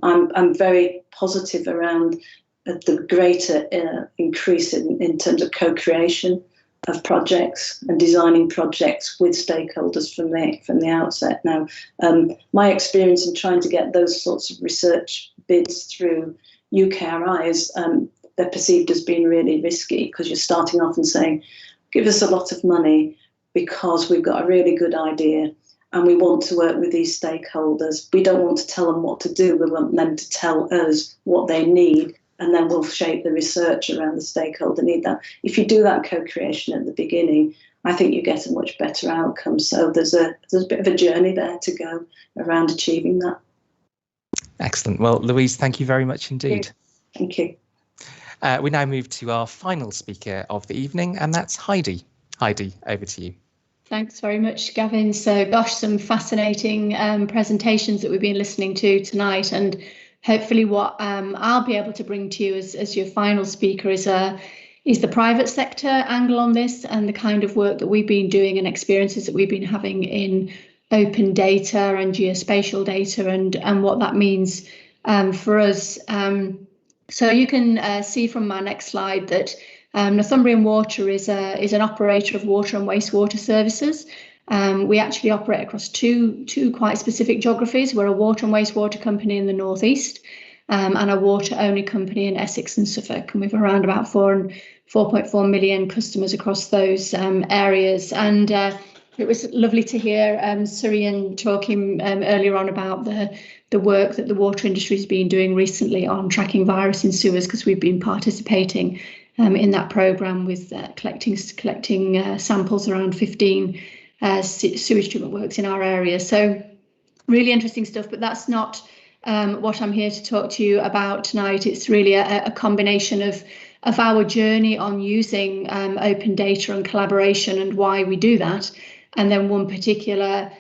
I'm very positive around the greater increase in terms of co-creation of projects and designing projects with stakeholders from the outset. Now, my experience in trying to get those sorts of research bids through UKRI is they're perceived as being really risky, because you're starting off and saying, give us a lot of money because we've got a really good idea and we want to work with these stakeholders. We don't want to tell them what to do. We want them to tell us what they need, and then we'll shape the research around the stakeholder need. That if you do that co-creation at the beginning, I think you get a much better outcome. So there's a bit of a journey there to go around achieving that. Excellent. Well, Louise, thank you very much indeed. Thank you. We now move to our final speaker of the evening, and that's Heidi. Heidi, over to you. Thanks very much, Gavin. So, gosh, some fascinating presentations that we've been listening to tonight, and hopefully what I'll be able to bring to you as your final speaker is the private sector angle on this, and the kind of work that we've been doing and experiences that we've been having in open data and geospatial data, and what that means for us. So you can see from my next slide that Northumbrian Water is an operator of water and wastewater services. We actually operate across two quite specific geographies. We're a water and wastewater company in the northeast, and a water only company in Essex and Suffolk, and we've around about 4.4 million customers across those areas. And it was lovely to hear Surian talking earlier on about the work that the water industry has been doing recently on tracking virus in sewers, because we've been participating in that programme with collecting samples around 15 sewage treatment works in our area. So really interesting stuff, but that's not what I'm here to talk to you about tonight. It's really a combination of our journey on using open data and collaboration and why we do that. And then one particular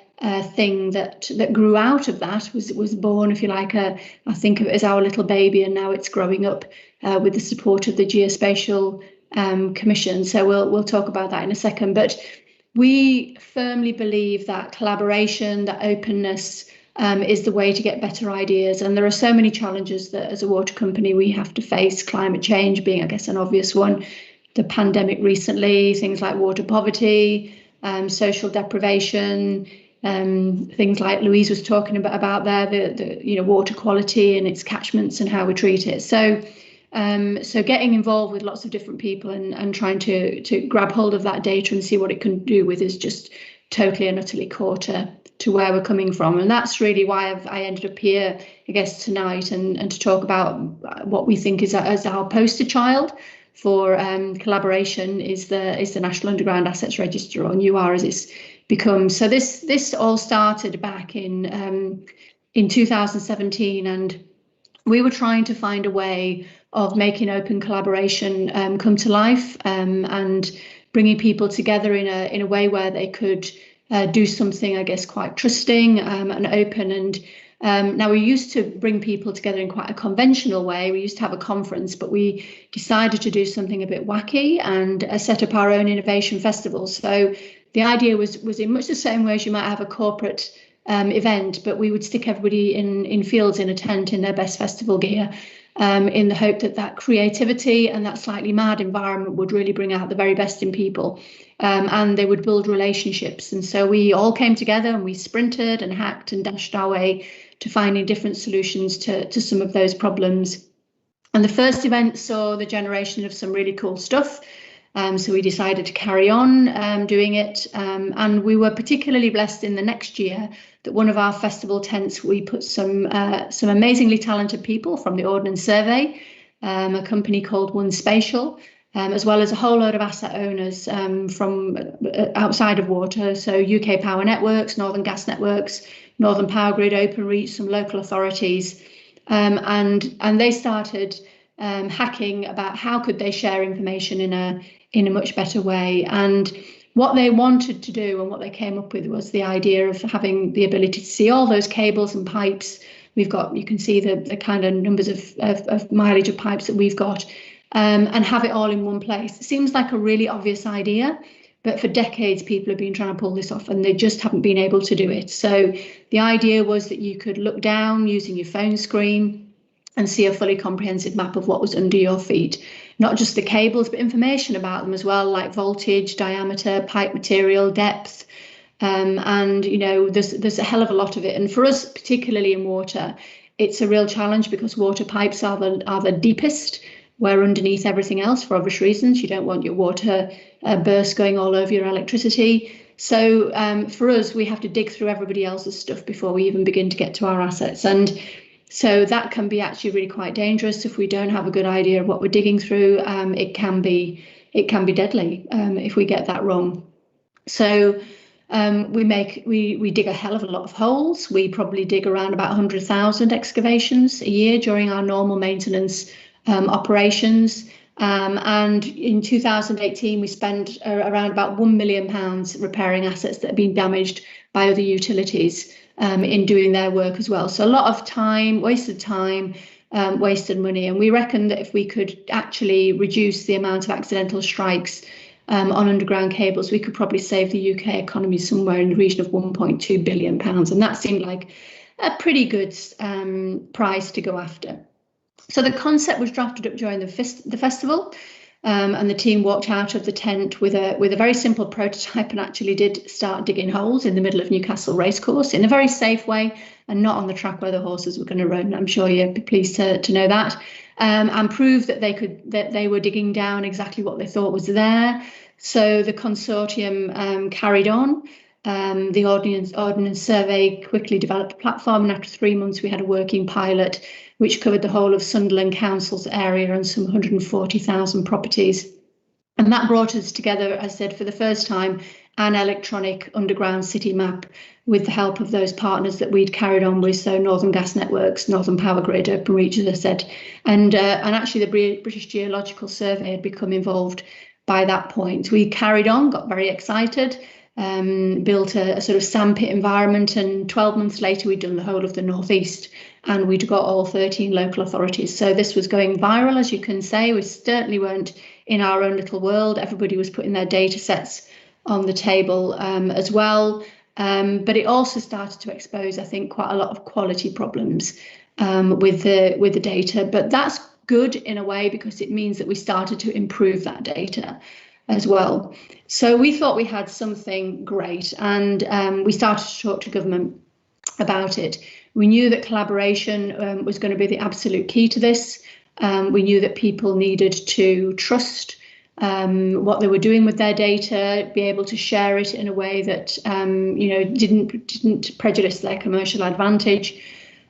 thing that grew out of that was born, if you like, I think of it as our little baby, and now it's growing up with the support of the Geospatial Commission. So we'll talk about that in a second. But we firmly believe that collaboration, that openness is the way to get better ideas. And there are so many challenges that as a water company we have to face, climate change being, I guess, an obvious one, the pandemic recently, things like water poverty, social deprivation, things like Louise was talking about there, the water quality and its catchments and how we treat it. So getting involved with lots of different people and trying to grab hold of that data and see what it can do with is just totally and utterly core to where we're coming from. And that's really why I ended up here, I guess, tonight and to talk about what we think is as our poster child for collaboration is the National Underground Assets Register, or NUR as it's become. So this all started back in 2017, and we were trying to find a way of making open collaboration come to life, and bringing people together in a way where they could do something, I guess, quite trusting and open. And now we used to bring people together in quite a conventional way. We used to have a conference, but we decided to do something a bit wacky and set up our own innovation festival. So the idea was in much the same way as you might have a corporate event, but we would stick everybody in fields in a tent in their best festival gear, in the hope that creativity and that slightly mad environment would really bring out the very best in people, and they would build relationships. And so we all came together and we sprinted and hacked and dashed our way to finding different solutions to some of those problems. And the first event saw the generation of some really cool stuff. So we decided to carry on doing it, and we were particularly blessed in the next year that one of our festival tents, we put some amazingly talented people from the Ordnance Survey, a company called One Spatial, as well as a whole load of asset owners from outside of water, so UK Power Networks, Northern Gas Networks, Northern Power Grid, Openreach, some local authorities, and they started hacking about how could they share information in a much better way. And what they wanted to do and what they came up with was the idea of having the ability to see all those cables and pipes. You can see the kind of numbers of mileage of pipes that we've got, and have it all in one place. It seems like a really obvious idea, but for decades people have been trying to pull this off and they just haven't been able to do it. So the idea was that you could look down using your phone screen and see a fully comprehensive map of what was under your feet, not just the cables, but information about them as well, like voltage, diameter, pipe material, depth. And there's a hell of a lot of it. And for us, particularly in water, it's a real challenge because water pipes are the deepest. We're underneath everything else for obvious reasons. You don't want your water burst going all over your electricity. So for us, we have to dig through everybody else's stuff before we even begin to get to our assets. And so that can be actually really quite dangerous if we don't have a good idea of what we're digging through. It can be deadly if we get that wrong. So we dig a hell of a lot of holes. We probably dig around about 100,000 excavations a year during our normal maintenance operations. And in 2018, we spent around about £1 million repairing assets that had been damaged by other utilities in doing their work as well. So a lot of time, wasted money. And we reckon that if we could actually reduce the amount of accidental strikes on underground cables, we could probably save the UK economy somewhere in the region of £1.2 billion. And that seemed like a pretty good prize to go after. So the concept was drafted up during the festival, and the team walked out of the tent with a very simple prototype and actually did start digging holes in the middle of Newcastle Racecourse in a very safe way and not on the track where the horses were going to run. I'm sure you'd be pleased to know that, and prove that they were digging down exactly what they thought was there. So the consortium carried on. The Ordnance Survey quickly developed a platform, and after 3 months we had a working pilot which covered the whole of Sunderland Council's area and some 140,000 properties. And that brought us together, as I said, for the first time, an electronic underground city map with the help of those partners that we'd carried on with, so Northern Gas Networks, Northern Power Grid, Openreach, as I said, and actually the British Geological Survey had become involved by that point. We carried on, got very excited, built a sort of sandpit environment, and 12 months later we'd done the whole of the northeast, and we'd got all 13 local authorities. So this was going viral, as you can say. We certainly weren't in our own little world. Everybody was putting their data sets on the table as well. But it also started to expose, I think, quite a lot of quality problems with the data. But that's good in a way, because it means that we started to improve that data as well. So we thought we had something great, and we started to talk to government about it. We knew that collaboration was going to be the absolute key to this. We knew that people needed to trust what they were doing with their data, be able to share it in a way that didn't prejudice their commercial advantage.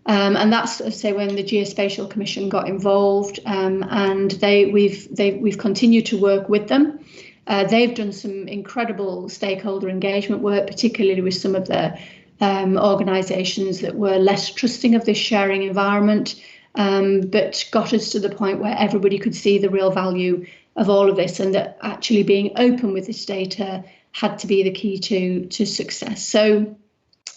And that's, I say, when the Geospatial Commission got involved, and we've continued to work with them. They've done some incredible stakeholder engagement work, particularly with some of the organisations that were less trusting of this sharing environment, but got us to the point where everybody could see the real value of all of this, and that actually being open with this data had to be the key to success. So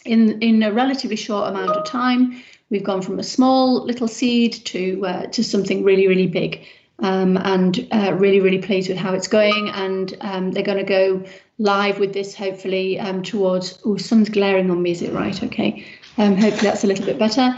in a relatively short amount of time, we've gone from a small little seed to something really, really big, and really pleased with how it's going. And they're going to go live with this hopefully towards, oh, sun's glaring on me, is it right? Okay, hopefully that's a little bit better.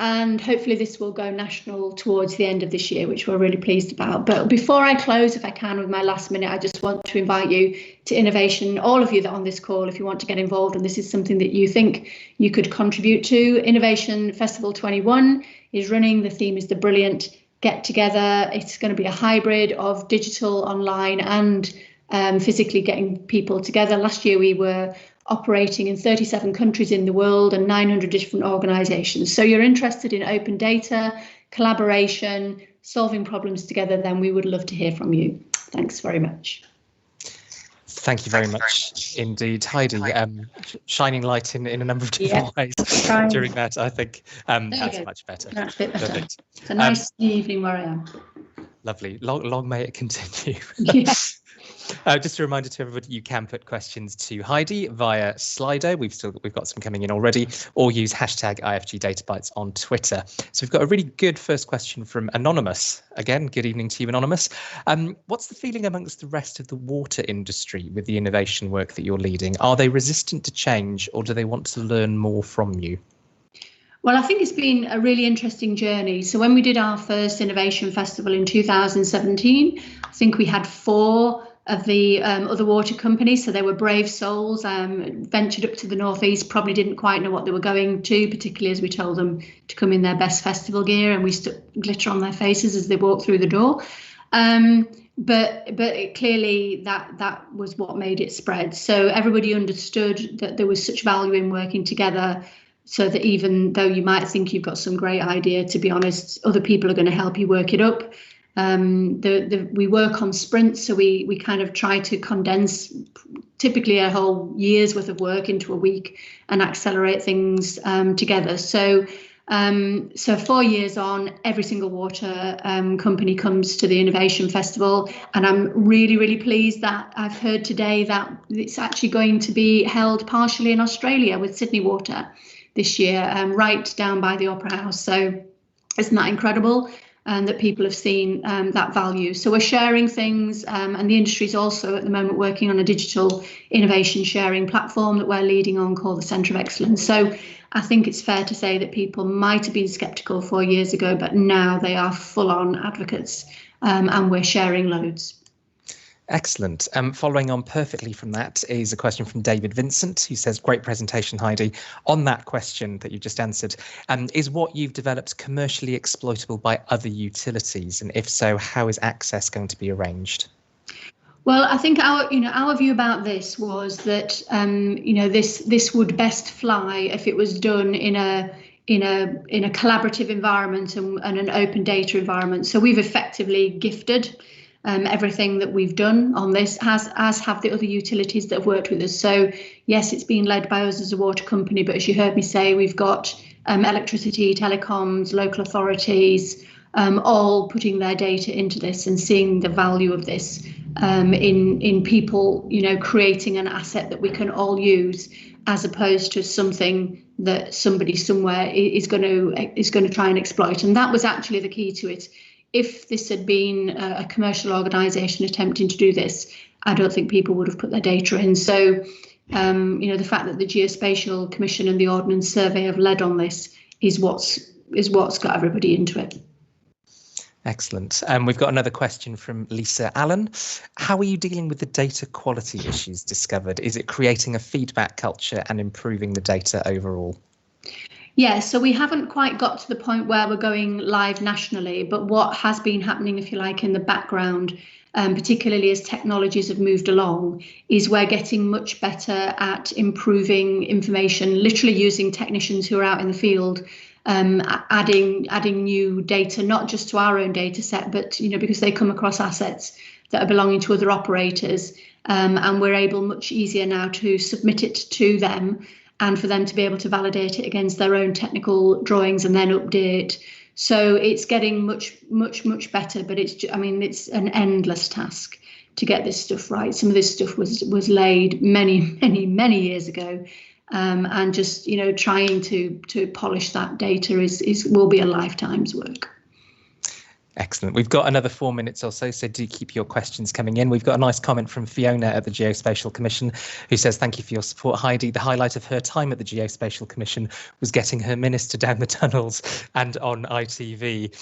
And hopefully this will go national towards the end of this year, which we're really pleased about. But before I close, if I can, with my last minute, I just want to invite you to innovation, all of you that are on this call, if you want to get involved and this is something that you think you could contribute to. Innovation Festival 21 is running. The theme is the Brilliant Get Together. It's going to be a hybrid of digital, online and physically getting people together. Last year we were operating in 37 countries in the world and 900 different organisations. So you're interested in open data, collaboration, solving problems together, then we would love to hear from you. Thanks very much. Thank you very much indeed, Heidi. Shining light in a number of different ways during that, I think. That's much better. That's a bit better. Perfect. It's a nice evening where I am. Lovely. Long may it continue. Yeah. Just a reminder to everybody, you can put questions to Heidi via Slido. We've got some coming in already, or use hashtag IFGDataBytes on Twitter. So we've got a really good first question from Anonymous. Again, good evening to you, Anonymous. What's the feeling amongst the rest of the water industry with the innovation work that you're leading? Are they resistant to change, or do they want to learn more from you? Well, I think it's been a really interesting journey. So when we did our first Innovation Festival in 2017, I think we had 4 of the other water companies. So they were brave souls, ventured up to the northeast, probably didn't quite know what they were going to, particularly as we told them to come in their best festival gear and we stuck glitter on their faces as they walked through the door. But clearly that was what made it spread. So everybody understood that there was such value in working together, so that even though you might think you've got some great idea, to be honest, other people are going to help you work it up. We work on sprints, so we kind of try to condense typically a whole year's worth of work into a week and accelerate things together. So So 4 years on, every single water company comes to the Innovation Festival, and I'm really, really pleased that I've heard today that it's actually going to be held partially in Australia with Sydney Water this year, right down by the Opera House. So isn't that incredible? And that people have seen that value. So we're sharing things, and the industry is also at the moment working on a digital innovation sharing platform that we're leading on called the Centre of Excellence. So I think it's fair to say that people might have been sceptical 4 years ago, but now they are full-on advocates, and we're sharing loads. Excellent. Following on perfectly from that is a question from David Vincent, who says, great presentation, Heidi. On that question that you just answered, is what you've developed commercially exploitable by other utilities? And if so, how is access going to be arranged? Well, I think our view about this was that this would best fly if it was done in a collaborative environment and an open data environment. So we've effectively gifted everything that we've done on this, as have the other utilities that have worked with us. So yes, it's been led by us as a water company, but as you heard me say, we've got electricity, telecoms, local authorities, all putting their data into this and seeing the value of this in people, creating an asset that we can all use, as opposed to something that somebody somewhere is going to try and exploit. And that was actually the key to it. If this had been a commercial organisation attempting to do this, I don't think people would have put their data in. So, the fact that the Geospatial Commission and the Ordnance Survey have led on this is what's got everybody into it. Excellent. We've got another question from Lisa Allen. How are you dealing with the data quality issues discovered? Is it creating a feedback culture and improving the data overall? Yeah, so we haven't quite got to the point where we're going live nationally, but what has been happening, if you like, in the background, particularly as technologies have moved along, is we're getting much better at improving information, literally using technicians who are out in the field, adding new data, not just to our own data set, but because they come across assets that are belonging to other operators, and we're able much easier now to submit it to them, and for them to be able to validate it against their own technical drawings and then update. So it's getting much, much, much better, but it's an endless task to get this stuff right. Some of this stuff was laid many, many, many years ago, and just trying to polish that data will be a lifetime's work. Excellent. We've got another 4 minutes or so do keep your questions coming in. We've got a nice comment from Fiona at the Geospatial Commission, who says, thank you for your support, Heidi. The highlight of her time at the Geospatial Commission was getting her minister down the tunnels and on ITV.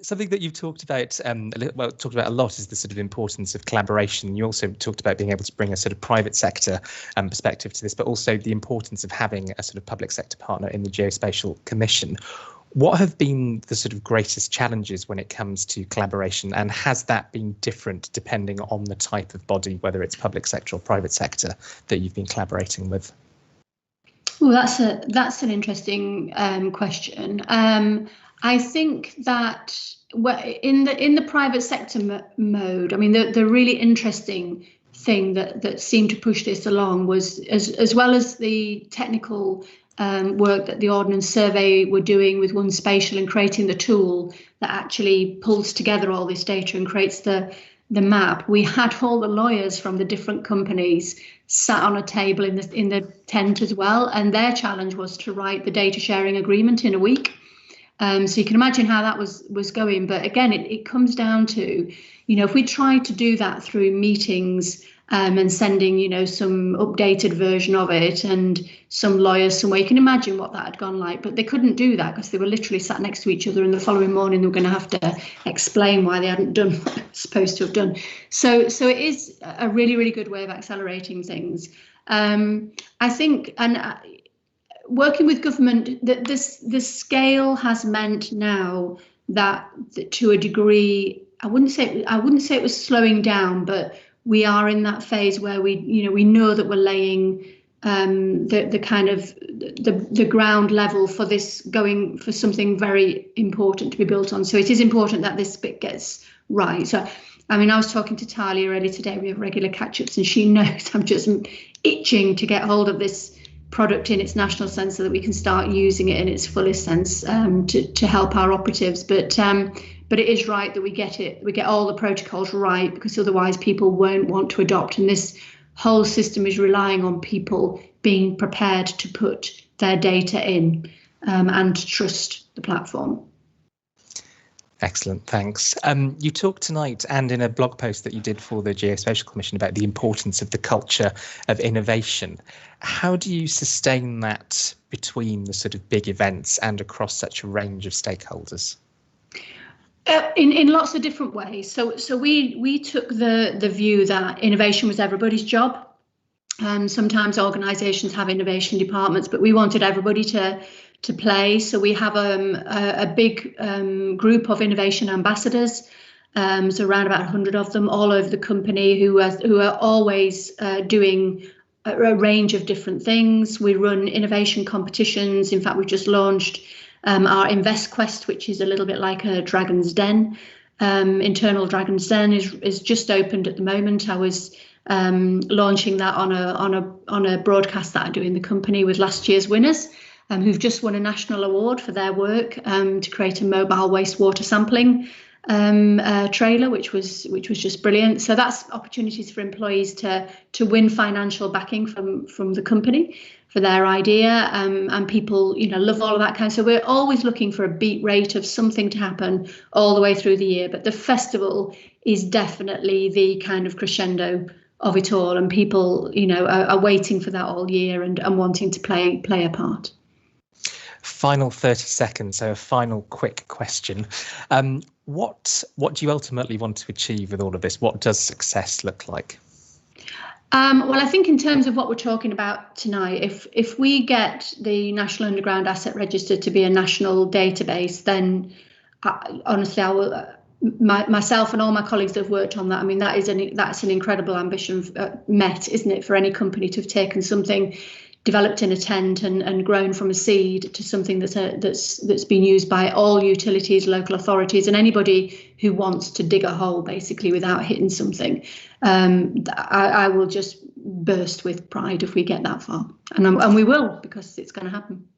Something that you've talked about, a lot is the sort of importance of collaboration. You also talked about being able to bring a sort of private sector perspective to this, but also the importance of having a sort of public sector partner in the Geospatial Commission. What have been the sort of greatest challenges when it comes to collaboration, and has that been different depending on the type of body, whether it's public sector or private sector, that you've been collaborating with? Well, that's an interesting question. I think that in the private sector mode, I mean, the really interesting thing that seemed to push this along was, as well as the technical work that the Ordnance Survey were doing with One Spatial and creating the tool that actually pulls together all this data and creates the map. We had all the lawyers from the different companies sat on a table in the tent as well, and their challenge was to write the data sharing agreement in a week. So you can imagine how that was going. But again, it comes down to, if we try to do that through meetings and sending, some updated version of it and some lawyers somewhere, you can imagine what that had gone like. But they couldn't do that because they were literally sat next to each other, and the following morning they were going to have to explain why they hadn't done what they were supposed to have done. So it is a really, really good way of accelerating things. I think, and working with government, that the scale has meant now that to a degree, I wouldn't say it was slowing down, but we are in that phase where we know that we're laying the kind of the ground level for this, going for something very important to be built on. So it is important that this bit gets right. So, I mean, I was talking to Talia earlier today. We have regular catch-ups, and she knows I'm just itching to get hold of this product in its national sense so that we can start using it in its fullest sense to help our operatives. But it is right that we get all the protocols right, because otherwise people won't want to adopt. And this whole system is relying on people being prepared to put their data in and to trust the platform. Excellent, thanks. You talked tonight and in a blog post that you did for the Geospatial Commission about the importance of the culture of innovation. How do you sustain that between the sort of big events and across such a range of stakeholders? In lots of different ways. So we took the view that innovation was everybody's job. Sometimes organisations have innovation departments, but we wanted everybody to play. So we have a big group of innovation ambassadors, so around about 100 of them all over the company, who are always doing a range of different things. We run innovation competitions. In fact, we've just launched our Invest Quest, which is a little bit like a Dragon's Den. Internal Dragon's Den is just opened at the moment. I was launching that on a broadcast that I do in the company with last year's winners, who've just won a national award for their work to create a mobile wastewater sampling trailer, which was just brilliant. So that's opportunities for employees to win financial backing from the company for their idea, and people love all of that kind. So we're always looking for a beat rate of something to happen all the way through the year. But the festival is definitely the kind of crescendo of it all, and people are waiting for that all year and wanting to play a part. Final 30 seconds, so a final quick question. What do you ultimately want to achieve with all of this? What does success look like? Well, I think in terms of what we're talking about tonight, if we get the National Underground Asset Register to be a national database, then honestly, I will. Myself and all my colleagues that have worked on that, I mean, that's an incredible ambition met, isn't it, for any company to have taken something developed in a tent and grown from a seed to something that's been used by all utilities, local authorities, and anybody who wants to dig a hole basically without hitting something. I will just burst with pride if we get that far, and we will, because it's going to happen.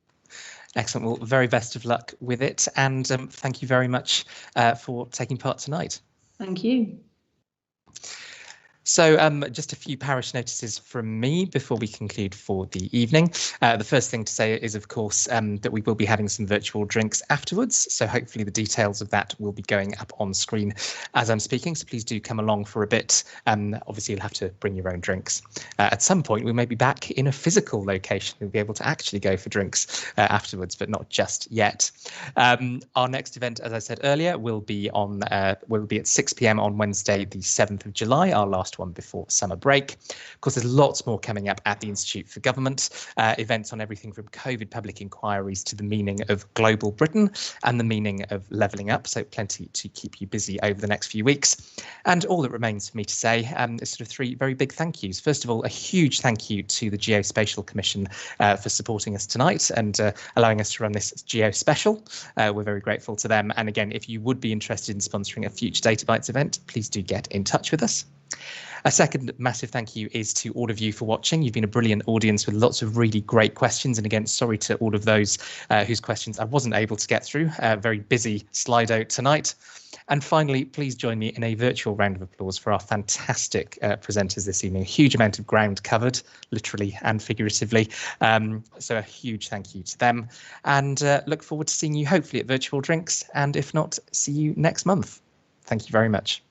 Excellent. Well, very best of luck with it, and thank you very much for taking part tonight. Thank you. So just a few parish notices from me before we conclude for the evening. The first thing to say is, of course, that we will be having some virtual drinks afterwards. So hopefully the details of that will be going up on screen as I'm speaking. So please do come along for a bit. Obviously, you'll have to bring your own drinks. At some point, we may be back in a physical location. We'll be able to actually go for drinks afterwards, but not just yet. Our next event, as I said earlier, will be at 6 p.m. on Wednesday, the 7th of July, our last one before summer break. Of course, there's lots more coming up at the Institute for Government, events on everything from COVID public inquiries to the meaning of global Britain and the meaning of levelling up. So plenty to keep you busy over the next few weeks. And all that remains for me to say is sort of three very big thank yous. First of all, a huge thank you to the Geospatial Commission for supporting us tonight and allowing us to run this Geospatial. We're very grateful to them. And again, if you would be interested in sponsoring a future Data Bytes event, please do get in touch with us. A second massive thank you is to all of you for watching. You've been a brilliant audience with lots of really great questions. And again, sorry to all of those whose questions I wasn't able to get through. Very busy Slido tonight. And finally, please join me in a virtual round of applause for our fantastic presenters this evening. A huge amount of ground covered, literally and figuratively. So a huge thank you to them. And look forward to seeing you hopefully at virtual drinks. And if not, see you next month. Thank you very much.